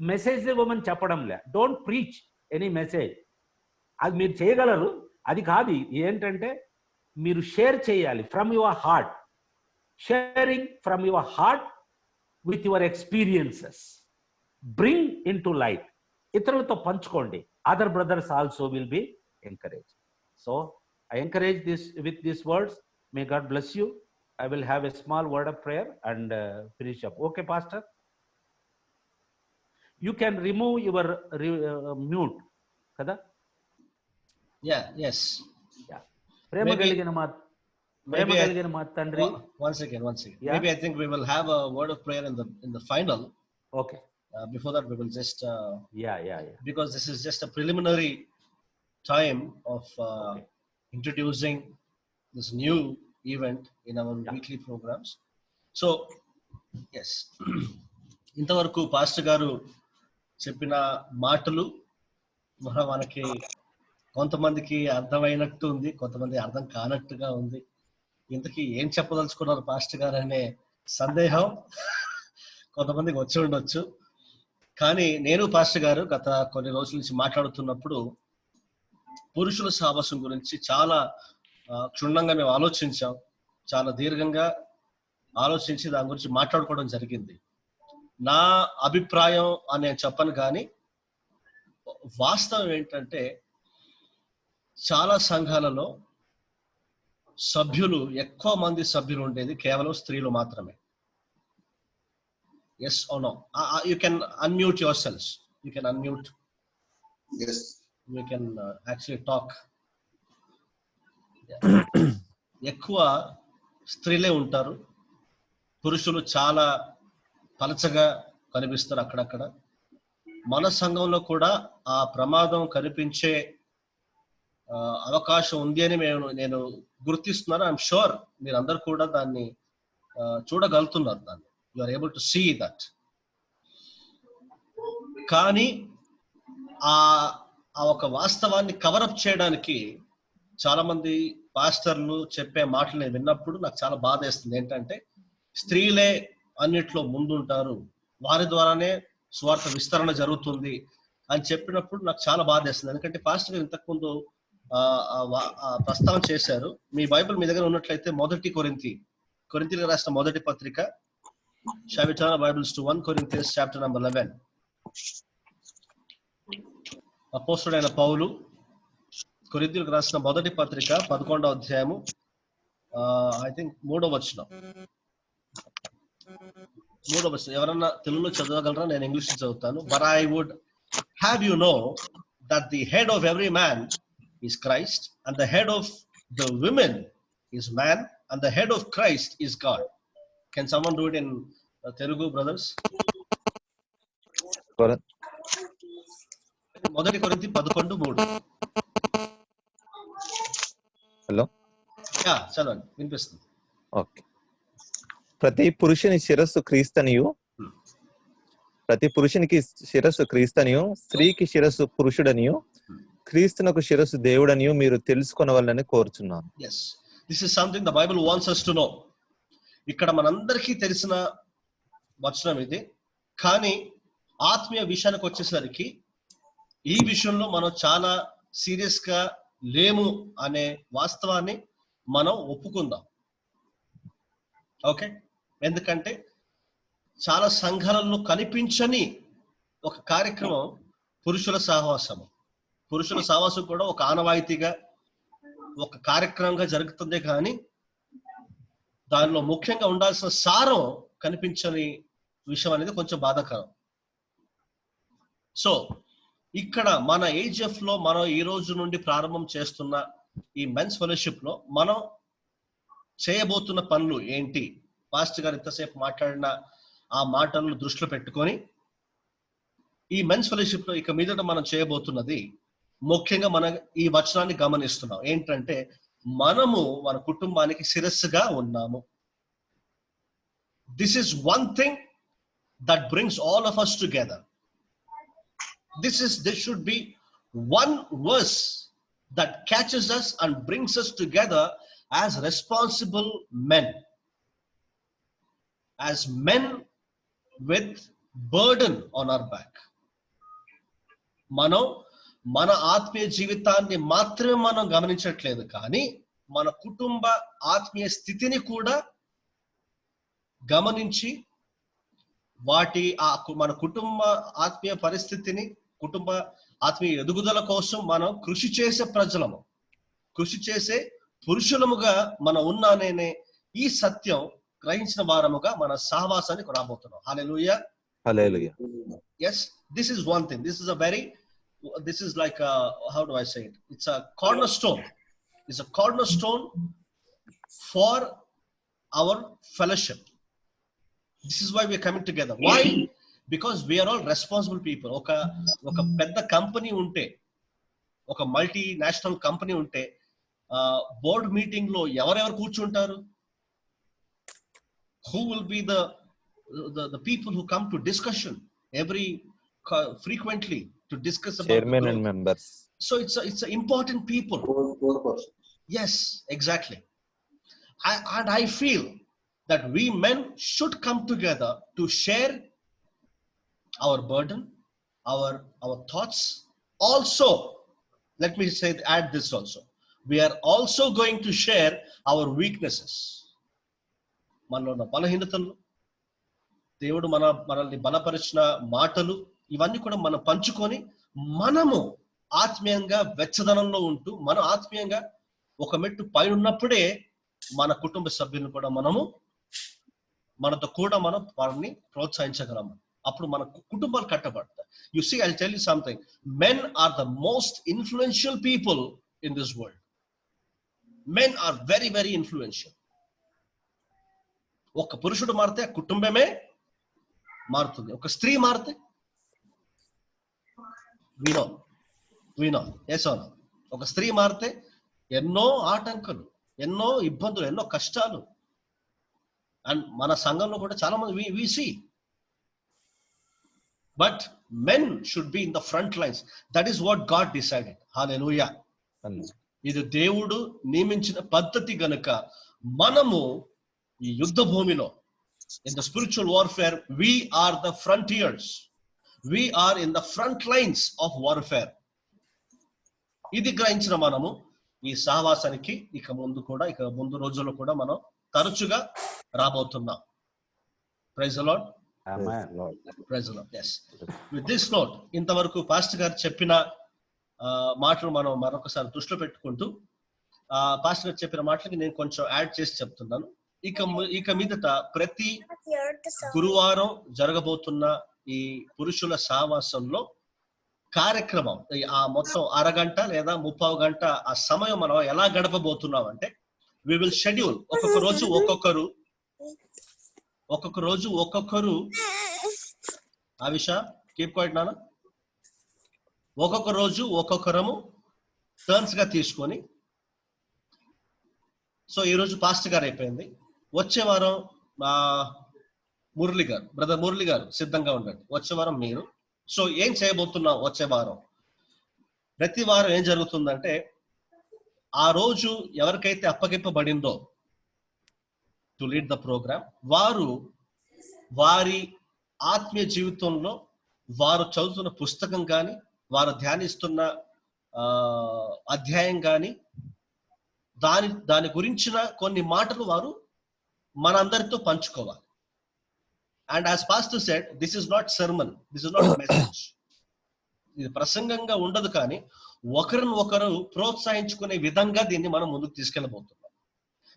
మెసేజ్ ఇవ్వమని చెప్పడంలే. డోంట్ ప్రీచ్ ఎనీ మెసేజ్, అది మీరు చేయగలరు, అది కాదు. ఏంటంటే మీరు షేర్ చేయాలి from your heart, sharing from your heart with your experiences, bring in to light. ఇతరులతో పంచుకోండి. Other brothers also will be encourage. So I encourage this with these words. May God bless you. I will have a small word of prayer and finish up. Okay, Pastor? You can remove your mute. Kada? Yeah, yes. Yeah. Prema galigina mat. Prema galigina mat tandri. One second. Yeah? Maybe I think we will have a word of prayer in the final. Okay. Before that, we will just yeah. because this is just a preliminary time of Okay. introducing this new event in our weekly programs. So yes, ఇంతవరకు పాస్టర్ గారు చెప్పిన మాటలు మనకి కొంతమందికి అర్థమైనట్టు ఉంది, కొంతమంది అర్థం కానట్టుగా ఉంది. ఇంతకీ ఏం చెప్పదలుచుకున్నారు పాస్టర్ గారు అనే సందేహం కొంతమందికి వచ్చి ఉండొచ్చు. కానీ నేను పాస్టర్ గారు గత కొన్ని రోజుల నుంచి మాట్లాడుతున్నప్పుడు పురుషుల సహవాసం గురించి చాలా క్షుణ్ణంగా మేము ఆలోచించాం, చాలా దీర్ఘంగా ఆలోచించి దాని గురించి మాట్లాడుకోవడం జరిగింది. నా అభిప్రాయం అని నేను చెప్పను, కానీ వాస్తవం ఏంటంటే చాలా సంఘాలలో ఎక్కువ మంది సభ్యులు ఉండేది కేవలం స్త్రీలు మాత్రమే. Yes or no? You can unmute yourselves. You can unmute. Yes. You can actually talk. ఎక్కువ స్త్రీలే ఉంటారు, పురుషులు చాలా పలచగా కనిపిస్తారు అక్కడక్కడ. మన సంఘంలో కూడా ఆ ప్రమాదం కనిపించే అవకాశం ఉంది అని నేను గుర్తిస్తున్నాను. ఐఎమ్ షూర్ మీరందరూ కూడా దాన్ని చూడగలుగుతున్నారు, దాన్ని you are able to see that. కానీ ఆ ఒక వాస్తవాన్ని కవరప్ చేయడానికి చాలా మంది పాస్టర్లు చెప్పే మాటలు నేను విన్నప్పుడు నాకు చాలా బాధ వేస్తుంది. ఏంటంటే స్త్రీలే అన్నిట్లో ముందుంటారు, వారి ద్వారానే సువార్త విస్తరణ జరుగుతుంది అని చెప్పినప్పుడు నాకు చాలా బాధ వేస్తుంది. ఎందుకంటే పాస్టర్ గారు ఇంతకుముందు ప్రస్తావన చేశారు. మీ బైబిల్ మీ దగ్గర ఉన్నట్లయితే 1 కొరింథీయులకు రాసిన మొదటి పత్రిక, shall we turn our Bibles to 1 Corinthians chapter number 11. అపోస్తలుడైన పౌలు కొరింథీయులకు రాసిన మొదటి పత్రిక 11వ అధ్యాయము ఐ థింక్ 3వ వచనం. ఎవరన్నా తెలుగులో చదవగలరా? నేను ఇంగ్లీష్ చదువుతాను. But I would have you know that the head of every man is Christ, and the head of the women is man, and the head of Christ is God. Can someone do it in Telugu, brothers? మొదటి కొరింథీ 11:3. హలో, చదవండి, వినిపిస్తుంది. ఓకే. ప్రతి పురుషుని శిరస్సు క్రీస్తనియు, ప్రతి పురుషునికి శిరస్సు క్రీస్తనియు, స్త్రీకి శిరస్సు పురుషుడనియు, క్రీస్తునకు శిరస్సు దేవుడనియు మీరు తెలుసుకొనవలెనని కోరుచున్నాను. Yes, this is something the Bible wants us to know. ఇక్కడ మనందరికీ తెలిసిన వచనం ఇది, కానీ ఆత్మీయ విషయానికి వచ్చేసరికి ఈ విషయంలో మనం చాలా సీరియస్ గా లేము అనే వాస్తవాన్ని మనం ఒప్పుకుందాం. ఓకే, ఎందుకంటే చాలా సంఘాలలో కనిపించని ఒక కార్యక్రమం పురుషుల సహవాసము. పురుషుల సహవాసం కూడా ఒక ఆనవాయితీగా ఒక కార్యక్రమంగా జరుగుతుంది, కానీ దానిలో ముఖ్యంగా ఉండాల్సిన సారం కనిపించని విషయం అనేది కొంచెం బాధాకరం. సో ఇక్కడ మన AGF లో మనం ఈ రోజు నుండి ప్రారంభం చేస్తున్న ఈ మెన్స్ ఫెలోషిప్ లో మనం చేయబోతున్న పనులు ఏంటి? పాస్టర్ గారు ఇంతసేపు మాట్లాడిన ఆ మాటలను దృష్టిలో పెట్టుకొని ఈ మెన్స్ ఫెలోషిప్ లో ఇక మీదట మనం చేయబోతున్నది ముఖ్యంగా మన ఈ వచనాన్ని గమనిస్తున్నాం. ఏంటంటే మనము మన కుటుంబానికి శిరస్సుగా ఉన్నాము. This is one thing that brings all of us together. This should be one verse that catches us and brings us together as responsible men, as men with burden on our back. మన ఆత్మీయ జీవితాన్ని మాత్రమే మనం గమనించట్లేదు, కానీ మన కుటుంబ ఆత్మీయ స్థితిని కూడా గమనించి మన కుటుంబ ఆత్మీయ పరిస్థితిని, కుటుంబ ఆత్మీయ ఎదుగుదల కోసం మనం కృషి చేసే ప్రజలము, కృషి చేసే పురుషులముగా మనం ఉన్నాననే ఈ సత్యం గ్రహించిన వారముగా మన సహవాసానికి రాబోతున్నాం. హల్లెలూయా, హల్లెలూయా. Yes, this is one thing. This is like how do I say it? It's a cornerstone. It's a cornerstone for our fellowship. This is why we are coming together. Why? Because we are all responsible people. ఒక పెద్ద కంపెనీ ఉంటే, ఒక మల్టీనేషనల్ కంపెనీ ఉంటే బోర్డ్ మీటింగ్ లో ఎవరెవరు కూర్చుంటారు? Who will be the people who come to discussion frequently to discuss about Chairman the and growth? members. So it's a important people. Yes, exactly. And I feel that we men should come together to share our burden, our thoughts. Also, let me say, add this also. We are also going to share our weaknesses. మనలో ఉన్న బలహీనతలు, దేవుడు మనల్ని బలపరిచిన మాటలు, ఇవన్నీ కూడా మనం పంచుకొని మనము ఆత్మీయంగా వెచ్చదనంలో ఉంటూ, మనం ఆత్మీయంగా ఒక మెట్టు పైన ఉన్నప్పుడే మన కుటుంబ సభ్యులను కూడా మనతో కూడా మనం వారిని ప్రోత్సహించగలము. అప్పుడు మన కుటుంబాలు కట్టబడతాయి. You see, I'll tell you something. Men are the most influential people in this world. Men are very, very influential. ఒక పురుషుడు మారితే కుటుంబమే మారుతుంది. ఒక స్త్రీ మారితే వినో ఏసోనా, ఒక స్త్రీ మారితే ఎన్నో ఆటంకాలు, ఎన్నో ఇబ్బందులు, ఎన్నో కష్టాలు. అండ్ మన సంఘంలో కూడా చాలా మంది we see. But men should be in the front lines. That is what God decided. Hallelujah. ఇది దేవుడు నియమించిన పద్ధతి గనుక మనము ఈ యుద్ధ భూమిలో, in the spiritual warfare, we are the frontiers. We are in the front lines of warfare. ఇది గ్రహించిన మనము ఈ సహవాసానికి ఇక ముందు రోజుల్లో కూడా మనం తరచుగా రాబోతున్నాం. Praise the Lord. Amen, Lord. Praise the Lord. Yes. With this note, ఇంతవరకు పాస్టర్ గారు చెప్పిన మాటలు మనం మరొకసారి దృష్టిలో పెట్టుకుంటూ, పాస్టర్ గారు చెప్పిన మాటలకి నేను కొంచెం యాడ్ చేసి చెప్తున్నాను. ఇక మీదట ప్రతి గురువారం జరగబోతున్న ఈ పురుషుల సహవాసంలో కార్యక్రమం, ఆ మొత్తం అరగంట లేదా 30 గంట ఆ సమయం మనం ఎలా గడపబోతున్నాం అంటే, we will schedule ఒక్కొక్క రోజు ఒక్కొక్కరు ఆవిషా కీప్ క్వైట్ నాన్న, ఒక్కొక్క రోజు ఒక్కొక్కరము టర్న్స్ గా తీసుకొని, సో ఈ రోజు పాస్టర్ గారు అయిపోయింది. వచ్చే వారం బ్రదర్ మురళి గారు సిద్ధంగా ఉండండి. వచ్చే వారం మీరు. సో ఏం చేయబోతున్నాం వచ్చే వారం? ప్రతి వారం ఏం జరుగుతుందంటే, ఆ రోజు ఎవరికైతే అప్పగింపబడిందో టు లీడ్ ద ప్రోగ్రామ్, వారు వారి ఆత్మీయ జీవితంలో వారు చదువుతున్న పుస్తకం కానీ, వారు ధ్యానిస్తున్న అధ్యాయం కానీ, దాని గురించిన కొన్ని మాటలు వారు మనందరితో పంచుకోవాలి. And as pastor said, this is not sermon, this is not message. ఇది ప్రసంగంగా ఉండదు, కానీ ఒకరిని ఒకరు ప్రోత్సహించుకునే విధంగా దీన్ని మనం ముందుకు తీసుకెళ్ళబోతున్నాం.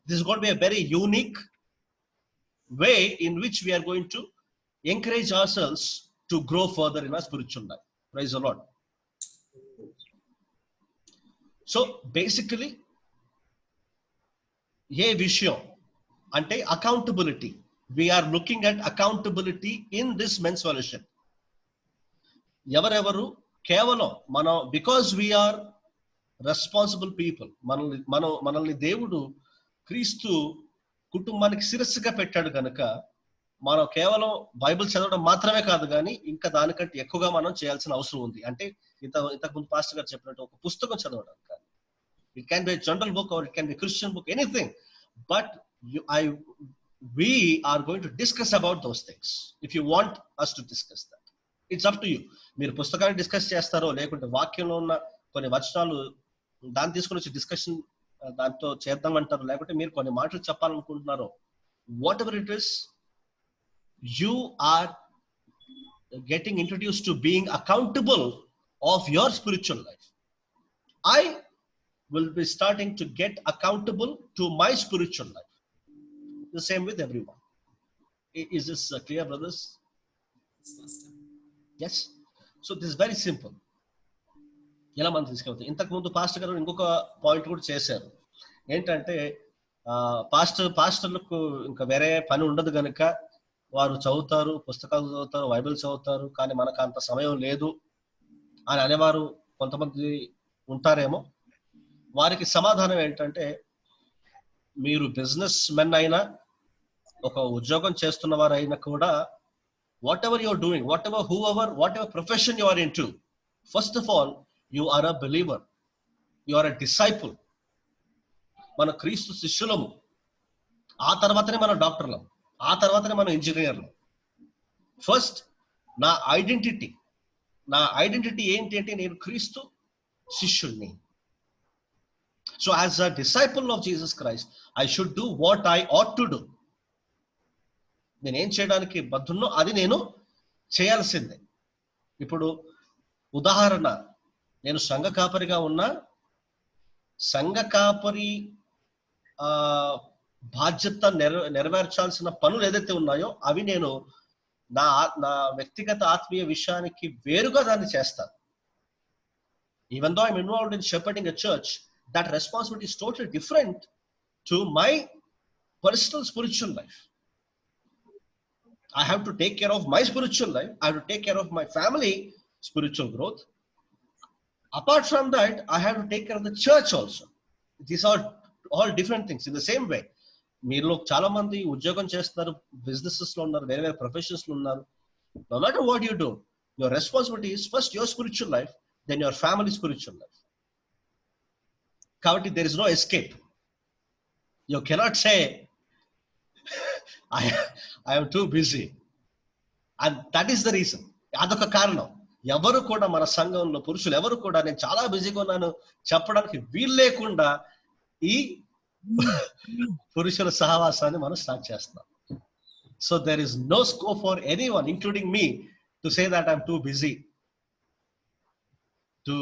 This is going to be a very unique way in which we are going to encourage ourselves to grow further in our spiritual life. Praise the Lord. So basically ye vishayam ante accountability. We are looking at accountability in this men's fellowship. ఎవరెవరు కేవలం మనం, because we are responsible people, మనల్ని దేవుడు క్రీస్తు కుటుంబానికి శిరస్సుగా పెట్టాడు కనుక, మనం కేవలం బైబిల్ చదవడం మాత్రమే కాదు, కానీ ఇంకా దానికంటే ఎక్కువగా మనం చేయాల్సిన అవసరం ఉంది. అంటే ఇంతకుముందు పాస్టర్ గారు చెప్పినట్టు ఒక పుస్తకం చదవడం కాదు. It can be general book or it can be Christian book, anything. But we are going to discuss about those things. If you want us to discuss that, it's up to you. మీరు పుస్తకాన్ని డిస్కస్ చేస్తారో, లేకుంటే వాక్యంలో ఉన్న కొన్ని వచనాలు దాన్ని తీసుకుని వచ్చి డిస్కషన్ దాంతో చేద్దామంటారు, లేకుంటే మీరు కొన్ని మాటలు చెప్పాలనుకుంటున్నారో, whatever it is, you are getting introduced to being accountable of your spiritual life. I will be starting to get accountable to my spiritual life. The same with everyone. Is this clear, brothers? Yes. So this is very simple. ఎలా మనం తీసుకెళ్తాం. ఇంతకు ముందు పాస్టర్ గారు ఇంకొక పాయింట్ కూడా చేశారు. ఏంటంటే, పాస్టర్లకు ఇంకా వేరే పని ఉండదు కనుక వారు చదువుతారు, పుస్తకాలు చదువుతారు, బైబిల్ చదువుతారు, కానీ మనకు అంత సమయం లేదు అని అనేవారు కొంతమంది ఉంటారేమో. వారికి సమాధానం ఏంటంటే, మీరు బిజినెస్ మెన్ అయినా, ఒక ఉద్యోగం చేస్తున్న వారైనా కూడా, whatever you're doing, whatever profession you are into, first of all you are a believer, you are a disciple. మన క్రీస్తు శిష్యులము, ఆ తర్వాతనే మనం డాక్టర్లం, ఆ తర్వాతనే మనం ఇంజనీర్లం. ఫస్ట్ నా ఐడెంటిటీ ఏంటి అంటే, నేను క్రీస్తు శిష్యుణ్ణి. So as a disciple of Jesus Christ I should do what I ought to do. నేనేం చేయడానికి బద్ధున్నో అది నేను చేయాల్సిందే. ఇప్పుడు ఉదాహరణ, నేను సంఘ కాపరిగా ఉన్నా, సంఘ కాపరి బాధ్యత నెరవేర్చాల్సిన పనులు ఏదైతే ఉన్నాయో అవి నేను నా వ్యక్తిగత ఆత్మీయ విషయానికి వేరుగా దాన్ని చేస్తాను. Even though I'm involved in shepherding a church, that responsibility is totally different to my personal spiritual life. I have to take care of my spiritual life. I have to take care of my family spiritual growth. Apart from that, I have to take care of the church also. These are all different things. In the same way, మీలో చాలా మంది ఉద్యోగం చేస్తున్నారు, బిజినెసెస్ లో ఉన్నారు, వేరే వేరే ప్రొఫెషన్స్ లో ఉన్నారు. No matter what you do, your responsibility is first your spiritual life, then your family spiritual life. కాబట్టి there is no escape. You cannot say I am too busy, and that is the reason. అదొక కారణం. ఎవరు కూడా మన సంఘంలో పురుషులు ఎవరు కూడా నేను చాలా బిజీగా ఉన్నాను చెప్పడానికి వీలు లేకుండా ఈ పురుషుల సహవాసాన్ని మనం స్టార్ట్ చేస్తున్నాం. So there is no scope for anyone, including me, to say that I'm too busy to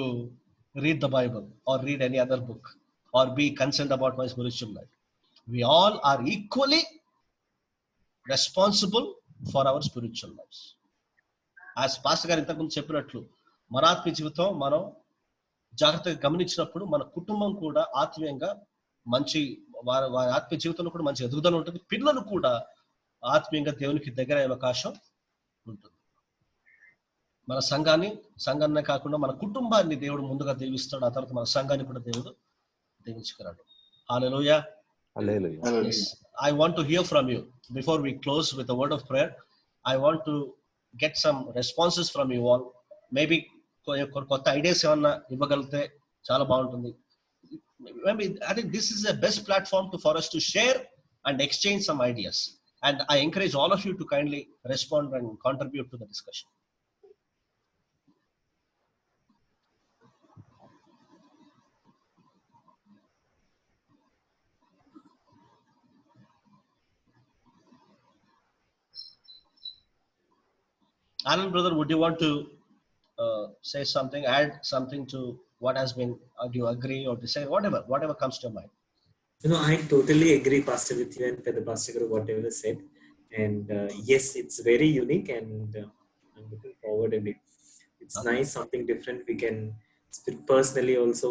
read the Bible or read any other book or be concerned about my spiritual life. We all are equally responsible for our spiritual lives. As Pastor గారు ఇంతకుముందు చెప్పినట్లు, మన ఆత్మీయ జీవితం మనం జాగ్రత్తగా గమనించినప్పుడు మన కుటుంబం కూడా ఆత్మీయంగా మంచి వారి ఆత్మీయ జీవితంలో కూడా మంచి ఎదుగుదల ఉంటుంది. పిల్లలు కూడా ఆత్మీయంగా దేవునికి దగ్గర అయ్యే అవకాశం ఉంటుంది. మన సంఘాన్నే కాకుండా మన కుటుంబాన్ని దేవుడు ముందుగా దీవిస్తాడు, ఆ తర్వాత మన సంఘాన్ని కూడా దేవుడు దీవించుకున్నాడు. హల్లెలూయా. హల్లెలూయా. Yes. I want to hear from you before we close with a word of prayer. I want to get some responses from you all. Maybe కొత్త ఐడియాస్ ఏమన్నా ఇవ్వగలిగితే చాలా బాగుంటుంది. Maybe I think this is the best platform for us to share and exchange some ideas. And I encourage all of you to kindly respond and contribute to the discussion. Alan, brother, would you want to say something, add something to what has been, or do you agree or disagree, whatever comes to your mind? I totally agree, Pastor, with you and the Pastor Guru, whatever said. And yes, it's very unique, and I'm looking forward in it. It's nice, something different. We can personally also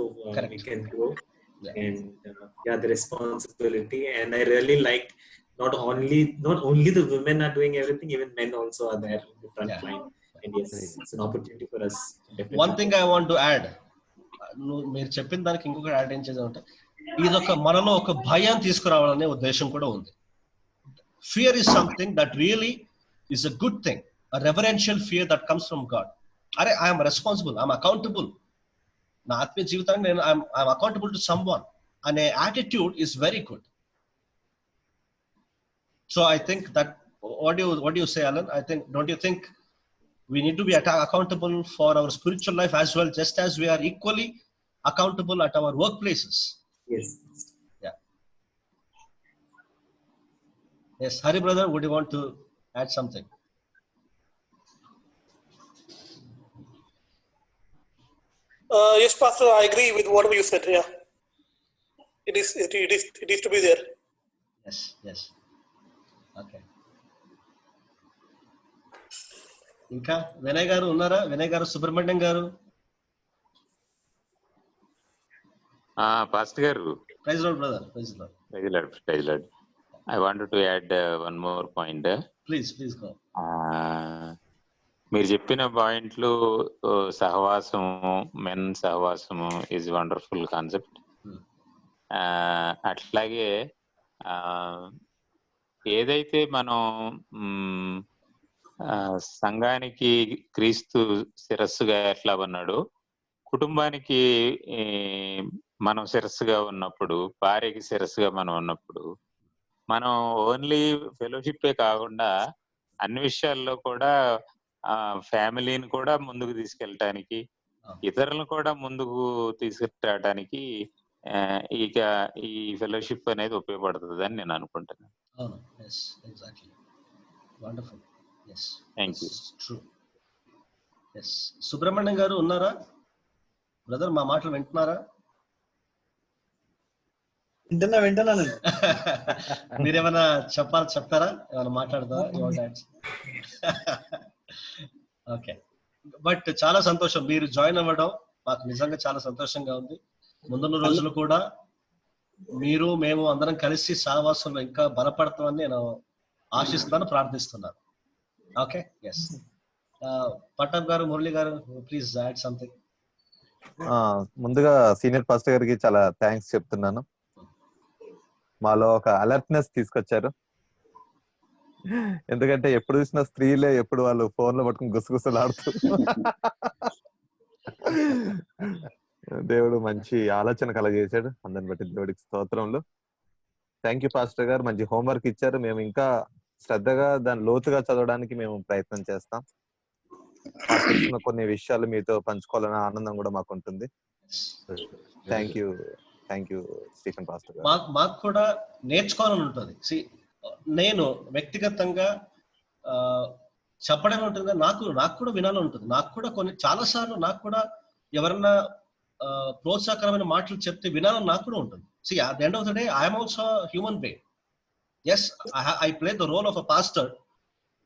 we can grow. Yeah. And the responsibility. And I really liked not only the women are doing everything, even men also are there in the front line. And yes, it's an opportunity for us. One thing I want to add, మీరు చెప్పిన దానికి ఇంకొక యాడ్ ఏం చేద్దామంటే, ఇదొక మనలో ఒక భయం తీసుకురావాలనే ఉద్దేశం కూడా ఉంది. Fear is something that really is a good thing, a reverential fear that comes from God. I am responsible, I am accountable. నా ఆత్మీయ జీవితానికి నేను ఐఎమ్ అకౌంటబుల్ టు సమ్వన్ అనే attitude is very good. So I think that what do you say, Alan? I think, don't you think we need to be accountable for our spiritual life as well, just as we are equally accountable at our workplaces? Yes. Yeah. Yes, Hari brother, would you want to add something? Yes, Pastor, I agree with whatever you said. Yeah, it is to be there. Yes. Okay. ఇంకా వినయ్ గారు ఉన్నారా? వినయ్ గారు, సుబ్రహ్మణ్యం గారు. పాస్టర్ గారు, praise Lord brother. Praise Lord. I wanted to add one more point. Please go. మీరు చెప్పిన పాయింట్లు, సహవాసము, మెన్ సహవాసము ఈజ్ వండర్ఫుల్ కాన్సెప్ట్. అట్లాగే ఏదైతే మనం సంఘానికి క్రీస్తు శిరస్సుగా ఎట్లా ఉన్నాడో, కుటుంబానికి మనం శిరస్సుగా ఉన్నప్పుడు, భార్యకి శిరస్సుగా మనం ఉన్నప్పుడు, మనం ఓన్లీ ఫెలోషిప్పే కాకుండా అన్ని విషయాల్లో కూడా ఫ్యామిలీని కూడా ముందుకు తీసుకెళ్ళటానికి, ఇతరులను కూడా ముందుకు తీసుకురావడానికి ఇక ఈ ఫెలోషిప్ అనేది ఉపయోగపడుతుంది అని నేను అనుకుంటున్నాను. అవును, yes, exactly. Wonderful. Yes. Thank you. True. Yes. Subrahmanyam గారు ఉన్నారా? బ్రదర్ మా మాటలు వింటున్నారా? వింటున్నాను. మీరేమైనా చెప్తారా? ఏమైనా మాట్లాడతారా? ఓకే, బట్ చాలా సంతోషం మీరు జాయిన్ అవ్వడం, మాకు నిజంగా చాలా సంతోషంగా ఉంది. ముందున్న రోజులు కూడా మీరు మేము అందరం కలిసి సహవాసంలో ఇంకా బలపడతామని నేను ఆశిస్తున్నాను, ప్రార్థిస్తున్నాను. Okay, yes. పట్టప్ గారు, మురళి గారు, ప్లీజ్ యాడ్ సంథింగ్. ముందుగా సీనియర్ పాస్టర్ గారికి చాలా థ్యాంక్స్ చెప్తున్నాను. మాలో ఒక అలర్ట్నెస్ తీసుకొచ్చారు. ఎందుకంటే ఎప్పుడు చూసినా స్త్రీలే ఎప్పుడు వాళ్ళు ఫోన్ లో పట్టుకుని గుసగుసలాడుతూ, దేవుడు మంచి ఆలోచన కలగజేశాడు. అందరిని బట్టి దేవుడికి స్తోత్రములు. థ్యాంక్ యూ పాస్టర్ గారు, మంచి హోంవర్క్ ఇచ్చారు. మేము ఇంకా శ్రద్ధగా దాన్ని లోతుగా చదవడానికి మేము ప్రయత్నం చేస్తాం. మాకు తెలిసిన కొన్ని విషయాలు మీతో పంచుకోవాలనే ఆనందం కూడా మాకు ఉంటుంది. థ్యాంక్ యూ స్టీఫెన్ పాస్టర్ గారు. మాకు కూడా నేర్చుకోవాలని ఉంటుంది. నేను వ్యక్తిగతంగా చెప్పడమే ఉంటుంది, నాకు కూడా వినాలని ఉంటుంది. నాకు కూడా చాలా సార్లు నాకు కూడా ఎవరన్నా ప్రోత్సాహకరమైన మాటలు చెప్తే వినాలని నాకు కూడా ఉంటుంది. at the end of the day, I am also a human being. Yes, I play the role of a pastor,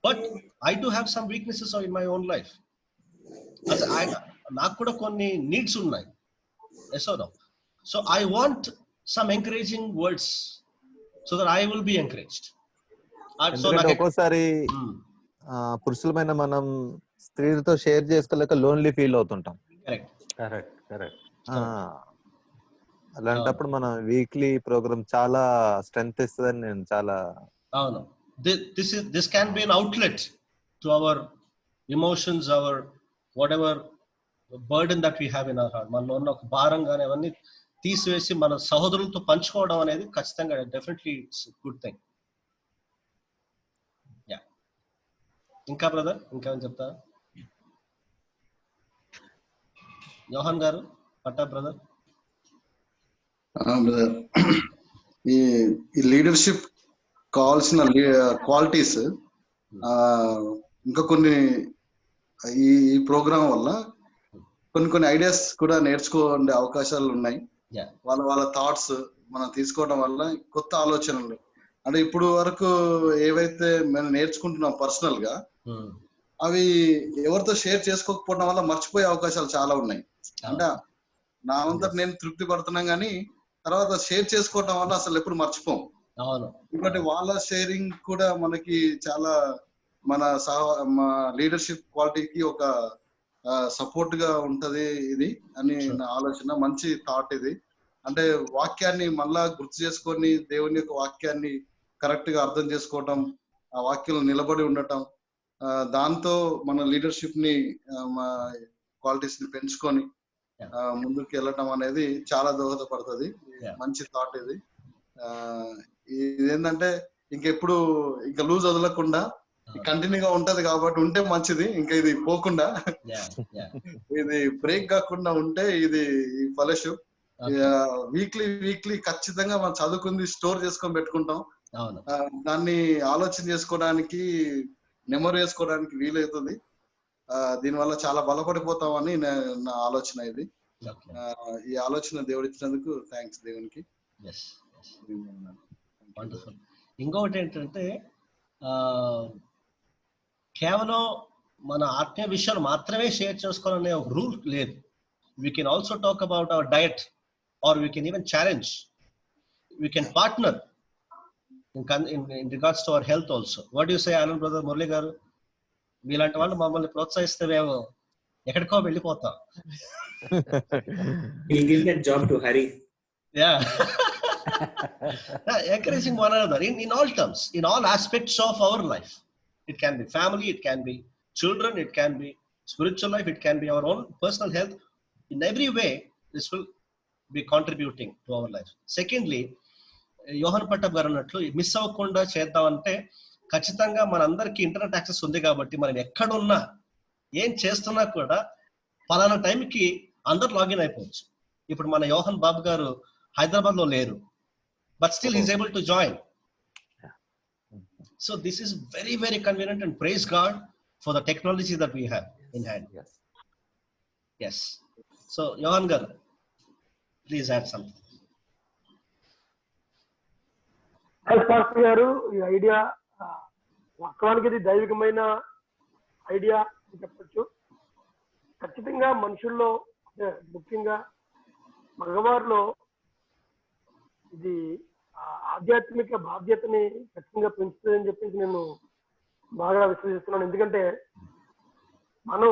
but I do have some weaknesses in my own life. నాకు కూడా కొన్ని నీడ్స్ ఉన్నాయి. Yes or no? So I want some encouraging words so that I will be encouraged. ఒక్కోసారి పురుషులమైన మనం స్త్రీలతో షేర్ చేసుకోలేక లోన్లీ ఫీల్ అవుతుంటాం. కరెక్ట్. అలాంటప్పుడు మన వీక్లీ ప్రోగ్రామ్ చాలా స్ట్రెంగ్త్ ఇస్తుందని నేను చాలా అవును. This can be an outlet to our emotions, our whatever burden that we have in our heart. మనలో ఉన్న ఒక భారం కానీ అవన్నీ తీసివేసి మన సహోదరులతో పంచుకోవడం అనేది ఖచ్చితంగా definitely it's good thing. Yeah, ఇంకా బ్రదర్ ఇంకేమైనా చెప్తారా? యోహాన్ గారు, పట్టా బ్రదర్. ఈ లీడర్షిప్ కావాల్సిన క్వాలిటీస్ ఇంకా కొన్ని ఈ ప్రోగ్రామ్ వల్ల కొన్ని ఐడియాస్ కూడా నేర్చుకోండే అవకాశాలు ఉన్నాయి. వాళ్ళ థాట్స్ మనం తీసుకోవడం వల్ల కొత్త ఆలోచనలు, అంటే ఇప్పుడు వరకు ఏవైతే మనం నేర్చుకుంటున్నాం పర్సనల్ గా, అవి ఎవరితో షేర్ చేసుకోకపోవడం వల్ల మర్చిపోయే అవకాశాలు చాలా ఉన్నాయి. అంటే నా అంతా నేను తృప్తి పడుతున్నాం కానీ తర్వాత షేర్ చేసుకోవడం వల్ల అసలు ఎప్పుడు మర్చిపోం. ఇంకోటి వాళ్ళ షేరింగ్ కూడా మనకి చాలా మన లీడర్షిప్ క్వాలిటీకి ఒక సపోర్ట్ గా ఉంటది ఇది అని నా ఆలోచన. మంచి థాట్ ఇది. అంటే వాక్యాన్ని మళ్ళా గుర్తు చేసుకొని దేవుని యొక్క వాక్యాన్ని కరెక్ట్ గా అర్థం చేసుకోవటం, ఆ వాక్యంలో నిలబడి ఉండటం, దాంతో మన లీడర్షిప్ ని క్వాలిటీస్ ని పెంచుకొని ముందుకు వెళ్ళటం అనేది చాలా దోహదపడుతుంది. మంచి థాట్ ఇది. ఇదేంటంటే ఇంకెప్పుడు ఇంకా లూజ్ వదలకుండా కంటిన్యూగా ఉంటది కాబట్టి ఉంటే మంచిది. ఇంకా ఇది పోకుండా ఇది బ్రేక్ కాకుండా ఉంటే ఇది ఫెలోషిప్ వీక్లీ ఖచ్చితంగా మనం చదువుకుంది స్టోర్ చేసుకొని పెట్టుకుంటాం. దాన్ని ఆలోచన చేసుకోవడానికి, నెమరు చేసుకోవడానికి వీలవుతుంది. దీనివల్ల చాలా బలపడిపోతామని నా ఆలోచన ఇది. ఈ ఆలోచన దేవుడు ఇచ్చినందుకు థ్యాంక్స్ దేవునికి. ఇంకొకటి ఏంటంటే కేవలం మన ఆత్మీయ విషయాలు మాత్రమే షేర్ చేసుకోవాలనే ఒక రూల్ లేదు. We can also talk about our diet, or we can even challenge, we can partner in regards to our health also. What do you say, Anand brother, Murli garu? మీలాంటి వాళ్ళు మమ్మల్ని ప్రోత్సహిస్తే మేము ఎక్కడికో వెళ్ళిపోతాం. We'll give that job to Hari. Yeah. Encouraging one another in all terms, in all aspects of our life. It can be family, it can be children, it can be spiritual life, it can be our own personal health. In every way, this will be contributing to our life. Secondly, యోహన్ పట్టప్ గారు అన్నట్లు మిస్ అవ్వకుండా చేద్దామంటే ఖచ్చితంగా మనందరికీ ఇంటర్నెట్ యాక్సెస్ ఉంది కాబట్టి మనం ఎక్కడున్నా ఏం చేస్తున్నా కూడా పలానా టైంకి అందరు లాగిన్ అయిపోవచ్చు. ఇప్పుడు మన యోహన్ బాబు గారు హైదరాబాద్ లో లేరు, but still he's able to join. So this is very, very convenient, and praise God for the technology that we have in hand. Yes. So Johan garu, please add something. Pastor గారు, ఈ ఐడియా వాస్తవానికి ఇది దైవికమైన ఐడియా అని చెప్పచ్చు. ఖచ్చితంగా మనుషుల్లో, ముఖ్యంగా మగవారిలో ఇది ఆధ్యాత్మిక బాధ్యతని ఖచ్చితంగా పెంచుతుందని చెప్పేసి నేను బాగా విశ్వసిస్తున్నాను. ఎందుకంటే మనం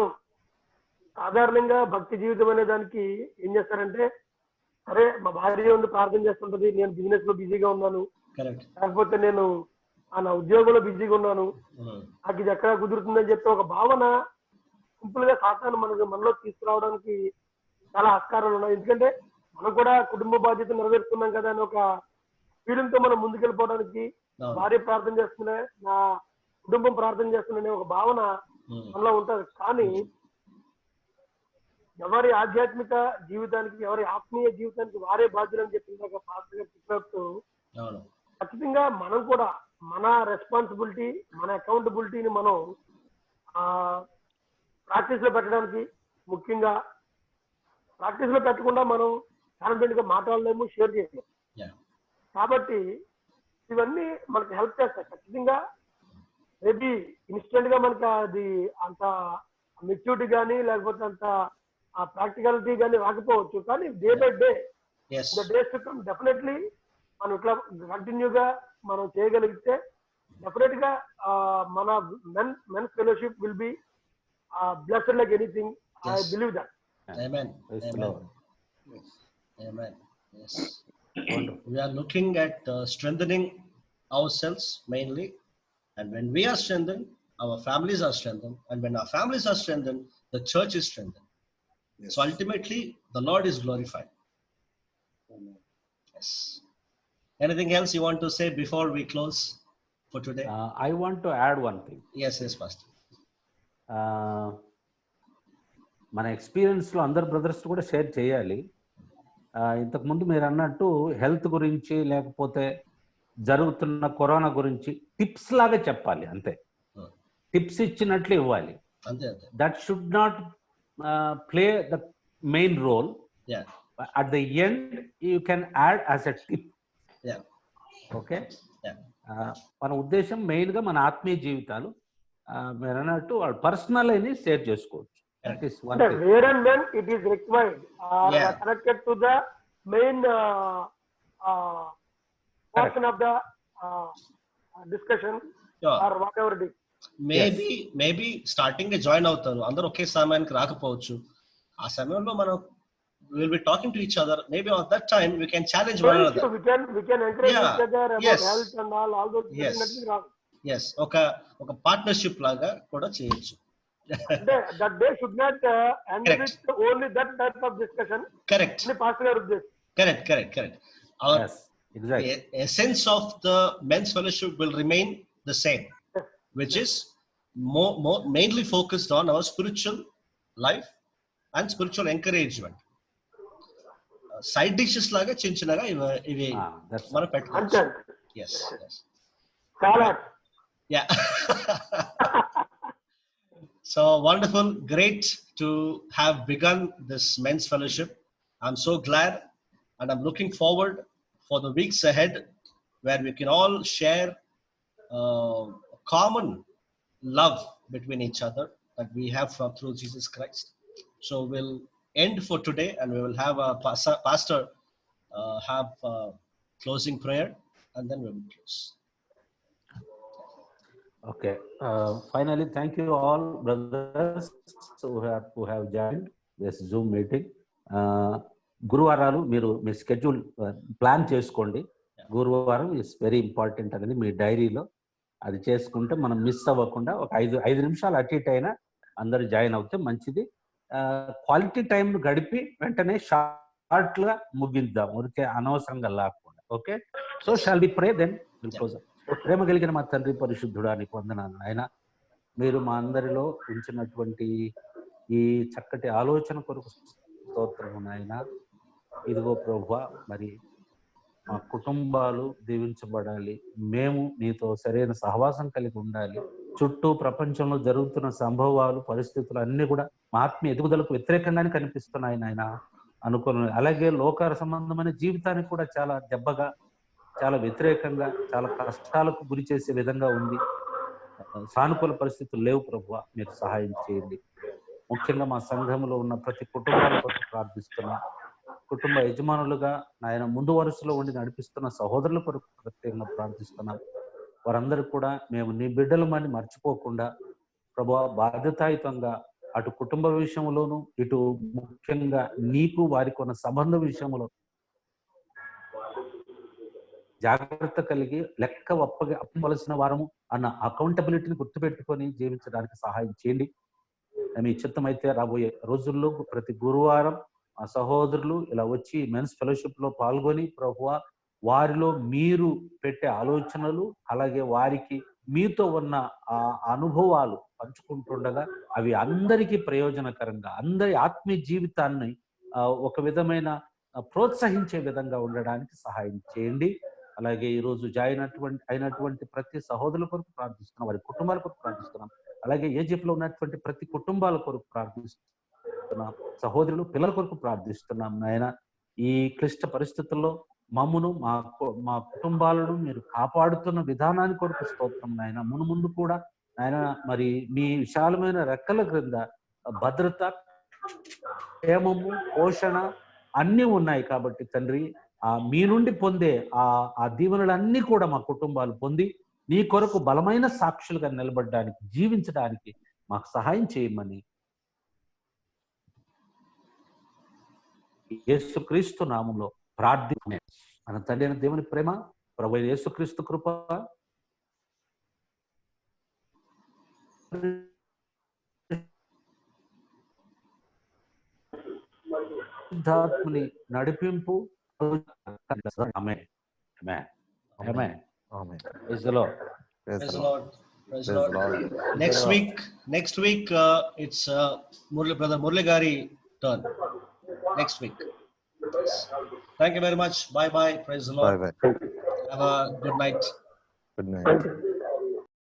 సాధారణంగా భక్తి జీవితం అనే దానికి ఏం చేస్తారంటే, సరే మా భార్య ఉంది ప్రార్థన చేస్తుంటది, నేను బిజినెస్ లో బిజీగా ఉన్నాను, లేకపోతే నేను నా ఉద్యోగంలో బిజీగా ఉన్నాను, నాకు ఇది ఎక్కడ కుదురుతుందని చెప్పి ఒక భావన సింపుల్ గా సాతాను మనలో తీసుకురావడానికి చాలా ఆస్కారాలు ఉన్నాయి. ఎందుకంటే మనం కూడా కుటుంబ బాధ్యత నెరవేరుస్తున్నాం కదా అని ఒక ఫీలింగ్ తో మనం ముందుకెళ్ళిపోవడానికి, భార్య ప్రార్థన చేస్తున్నా, నా కుటుంబం ప్రార్థన చేస్తున్నా ఒక భావన మనలో ఉంటది. కానీ ఎవరి ఆధ్యాత్మిక జీవితానికి, ఎవరి ఆత్మీయ జీవితానికి వారే బాధ్యులని చెప్పిన పాస్టర్ గారు చెప్పినట్టు ఖచ్చితంగా మనం కూడా మన రెస్పాన్సిబిలిటీ, మన అకౌంటబిలిటీని మనం ప్రాక్టీస్ లో పెట్టడానికి, ముఖ్యంగా ప్రాక్టీస్ లో పెట్టకుండా మనం కాన్ఫిడెంట్ గా మాట్లాడలేము, షేర్ చేయలేము. కాబట్టి ఇవన్నీ మనకి హెల్ప్ చేస్తాయి. ఖచ్చితంగా మేబీ ఇన్స్టెంట్ గా మనకి అది అంత మెచ్యూరిటీ కానీ లేకపోతే అంత ప్రాక్టికాలిటీ కానీ రాకపోవచ్చు. కానీ day by day, the days to come definitely మనం ఇట్లా కంటిన్యూగా మనం చేయగలిగితే డెఫినెట్ గా మన men's fellowship will be blessed like anything. I believe that. Amen. Amen. Amen. Yes. We are looking at strengthening ourselves mainly, and when we are strengthened, our families are strengthened, and when our families are strengthened, the church is strengthened. So ultimately, the Lord is glorified. Yes. Anything else you want to say before we close for today? I want to add one thing. Yes, Pastor. మన ఎక్స్పీరియన్స్లో అందరు బ్రదర్స్ కూడా షేర్ చేయాలి. ఇంతకుముందు మీరు అన్నట్టు హెల్త్ గురించి లేకపోతే జరుగుతున్న కరోనా గురించి టిప్స్ లాగా చెప్పాలి, అంతే. టిప్స్ ఇచ్చినట్లు ఇవ్వాలి. That should not play the main role. At the end you can add as a tip. Okay, మన ఉద్దేశం మెయిన్గా మన ఆత్మీయ జీవితాలు మీరు అన్నట్టు వాళ్ళు పర్సనల్ అని షేర్ చేసుకోవచ్చు. That is one thing. Where and when it is required connected to the main portion of the discussion or whatever it is. Maybe starting a join అవుతారు, అందరూ ఒకే సమయానికి రాకపోవచ్చు. ఆ సమయంలో మనం we will be talking to each other. Maybe at that time we can challenge one another. We can encourage each other about health and all those things. Yes. ఒక పార్ట్నర్షిప్ లాగా కూడా చేయొచ్చు. That day should not end with only that type of discussion. Correct. Correct. Yes, exactly. The essence of the men's fellowship will remain the same, which is more mainly focused on our spiritual life and spiritual encouragement. Side dishes laga chinchinaga ivi mana pettukochu. Yes. Salad. Yeah. So wonderful, great to have begun this men's fellowship. I'm so glad, and I'm looking forward for the weeks ahead where we can all share common love between each other that we have through Jesus Christ. So we'll end for today, and we will have a pastor have closing prayer, and then we will close. Okay. Finally, thank you all brothers who have joined this Zoom meeting. గురువారాలు మీరు మీ స్కెడ్యూల్ ప్లాన్ చేసుకోండి. గురువారం ఇస్ వెరీ ఇంపార్టెంట్ అనేది మీ డైరీలో అది చేసుకుంటే మనం మిస్ అవ్వకుండా ఒక 5 నిమిషాలు అటు ఇటు అయినా అందరూ జాయిన్ అవుతే మంచిది. క్వాలిటీ టైం గడిపి వెంటనే షార్ట్గా ముగిద్దాం, ఊరికే అనవసరంగా లాక్కుండా. Okay, so shall we pray then will close. ప్రేమ కలిగిన మా తండ్రి పరిశుద్ధుడా నీకు వందనాలు ఆయన. మీరు మా అందరిలో ఉంచినటువంటి ఈ చక్కటి ఆలోచన కొరకు స్తోత్రము నాయన. ఇదిగో ప్రభువా, మరి మా కుటుంబాలు దీవించబడాలి, మేము నీతో సరైన సహవాసం కలిగి ఉండాలి. చుట్టూ ప్రపంచంలో జరుగుతున్న సంభవాలు పరిస్థితులు అన్ని కూడా మా ఆత్మీయ ఎదుగుదలకు వ్యతిరేకంగానే కనిపిస్తున్నాయి నాయన అనుకున్నాను. అలాగే లోకాల సంబంధమైన జీవితానికి కూడా చాలా దెబ్బగా, చాలా వ్యతిరేకంగా, చాలా కష్టాలకు గురి చేసే విధంగా ఉంది. సానుకూల పరిస్థితులు లేవు ప్రభువా, మీరు సహాయం చేయండి. ముఖ్యంగా మా సంఘంలో ఉన్న ప్రతి కుటుంబాల కొరకు ప్రార్థిస్తున్నాం. కుటుంబ యజమానులుగా నాయన ముందు వరుసలో ఉండి నడిపిస్తున్న సహోదరుల కొరకు ప్రత్యేకంగా ప్రార్థిస్తున్నాం. వారందరూ కూడా మేము నీ బిడ్డలమని మర్చిపోకుండా ప్రభువా, బాధ్యతాయుతంగా అటు కుటుంబ విషయంలోను, ఇటు ముఖ్యంగా నీకు వారికి ఉన్న సంబంధ విషయంలో జాగ్రత్త కలిగి లెక్క అప్పవలసిన వారము అన్న అకౌంటబిలిటీని గుర్తుపెట్టుకొని జీవించడానికి సహాయం చేయండి. మీ చిత్తం అయితే రాబోయే రోజుల్లో ప్రతి గురువారం ఆ సహోదరులు ఇలా వచ్చి మెన్స్ ఫెలోషిప్ లో పాల్గొని ప్రభువా, వారిలో మీరు పెట్టే ఆలోచనలు, అలాగే వారికి మీతో ఉన్న ఆ అనుభవాలు పంచుకుంటుండగా అవి అందరికీ ప్రయోజనకరంగా, అందరి ఆత్మీయ జీవితాన్ని ఒక విధమైన ప్రోత్సహించే విధంగా ఉండడానికి సహాయం చేయండి. అలాగే ఈరోజు జాయిన్ అయినటువంటి ప్రతి సహోదరుల కొరకు ప్రార్థిస్తున్నాం, వారి కుటుంబాల కొరకు ప్రార్థిస్తున్నాం. అలాగే ఏజిప్ట్ లో ఉన్నటువంటి ప్రతి కుటుంబాల కొరకు ప్రార్థిస్తున్నాం, సహోదరులు పిల్లల కొరకు ప్రార్థిస్తున్నాం నాయన. ఈ క్లిష్ట పరిస్థితుల్లో మమ్మును మా కుటుంబాలను మీరు కాపాడుతున్న విధానాన్ని కొరకు స్తోత్రం నాయన. ముందు కూడా నాయన, మరి మీ విశాలమైన రెక్కల క్రింద భద్రత, క్షేమము, పోషణ అన్నీ ఉన్నాయి కాబట్టి తండ్రి, మీ నుండి పొందే ఆ దీవెనలన్నీ కూడా మా కుటుంబాలు పొంది నీ కొరకు బలమైన సాక్షులుగా నిలబడడానికి, జీవించడానికి మాకు సహాయం చేయమని యేసుక్రీస్తు నామంలో ప్రార్థన. మన తండ్రి అయిన దేవుని ప్రేమ, ప్రభువైన యేసుక్రీస్తు కృప, పరిశుద్ధాత్మని నడిపింపు. ఆమేన్. ఆమేన్. ఆమేన్. ఆమేన్. Praise the lord. Praise the Lord. Praise the Lord. Next week, it's Brother Murli Gari turn. Next week. Thank you very much. Bye bye. Praise the Lord. Bye bye. Have a good night. Good night.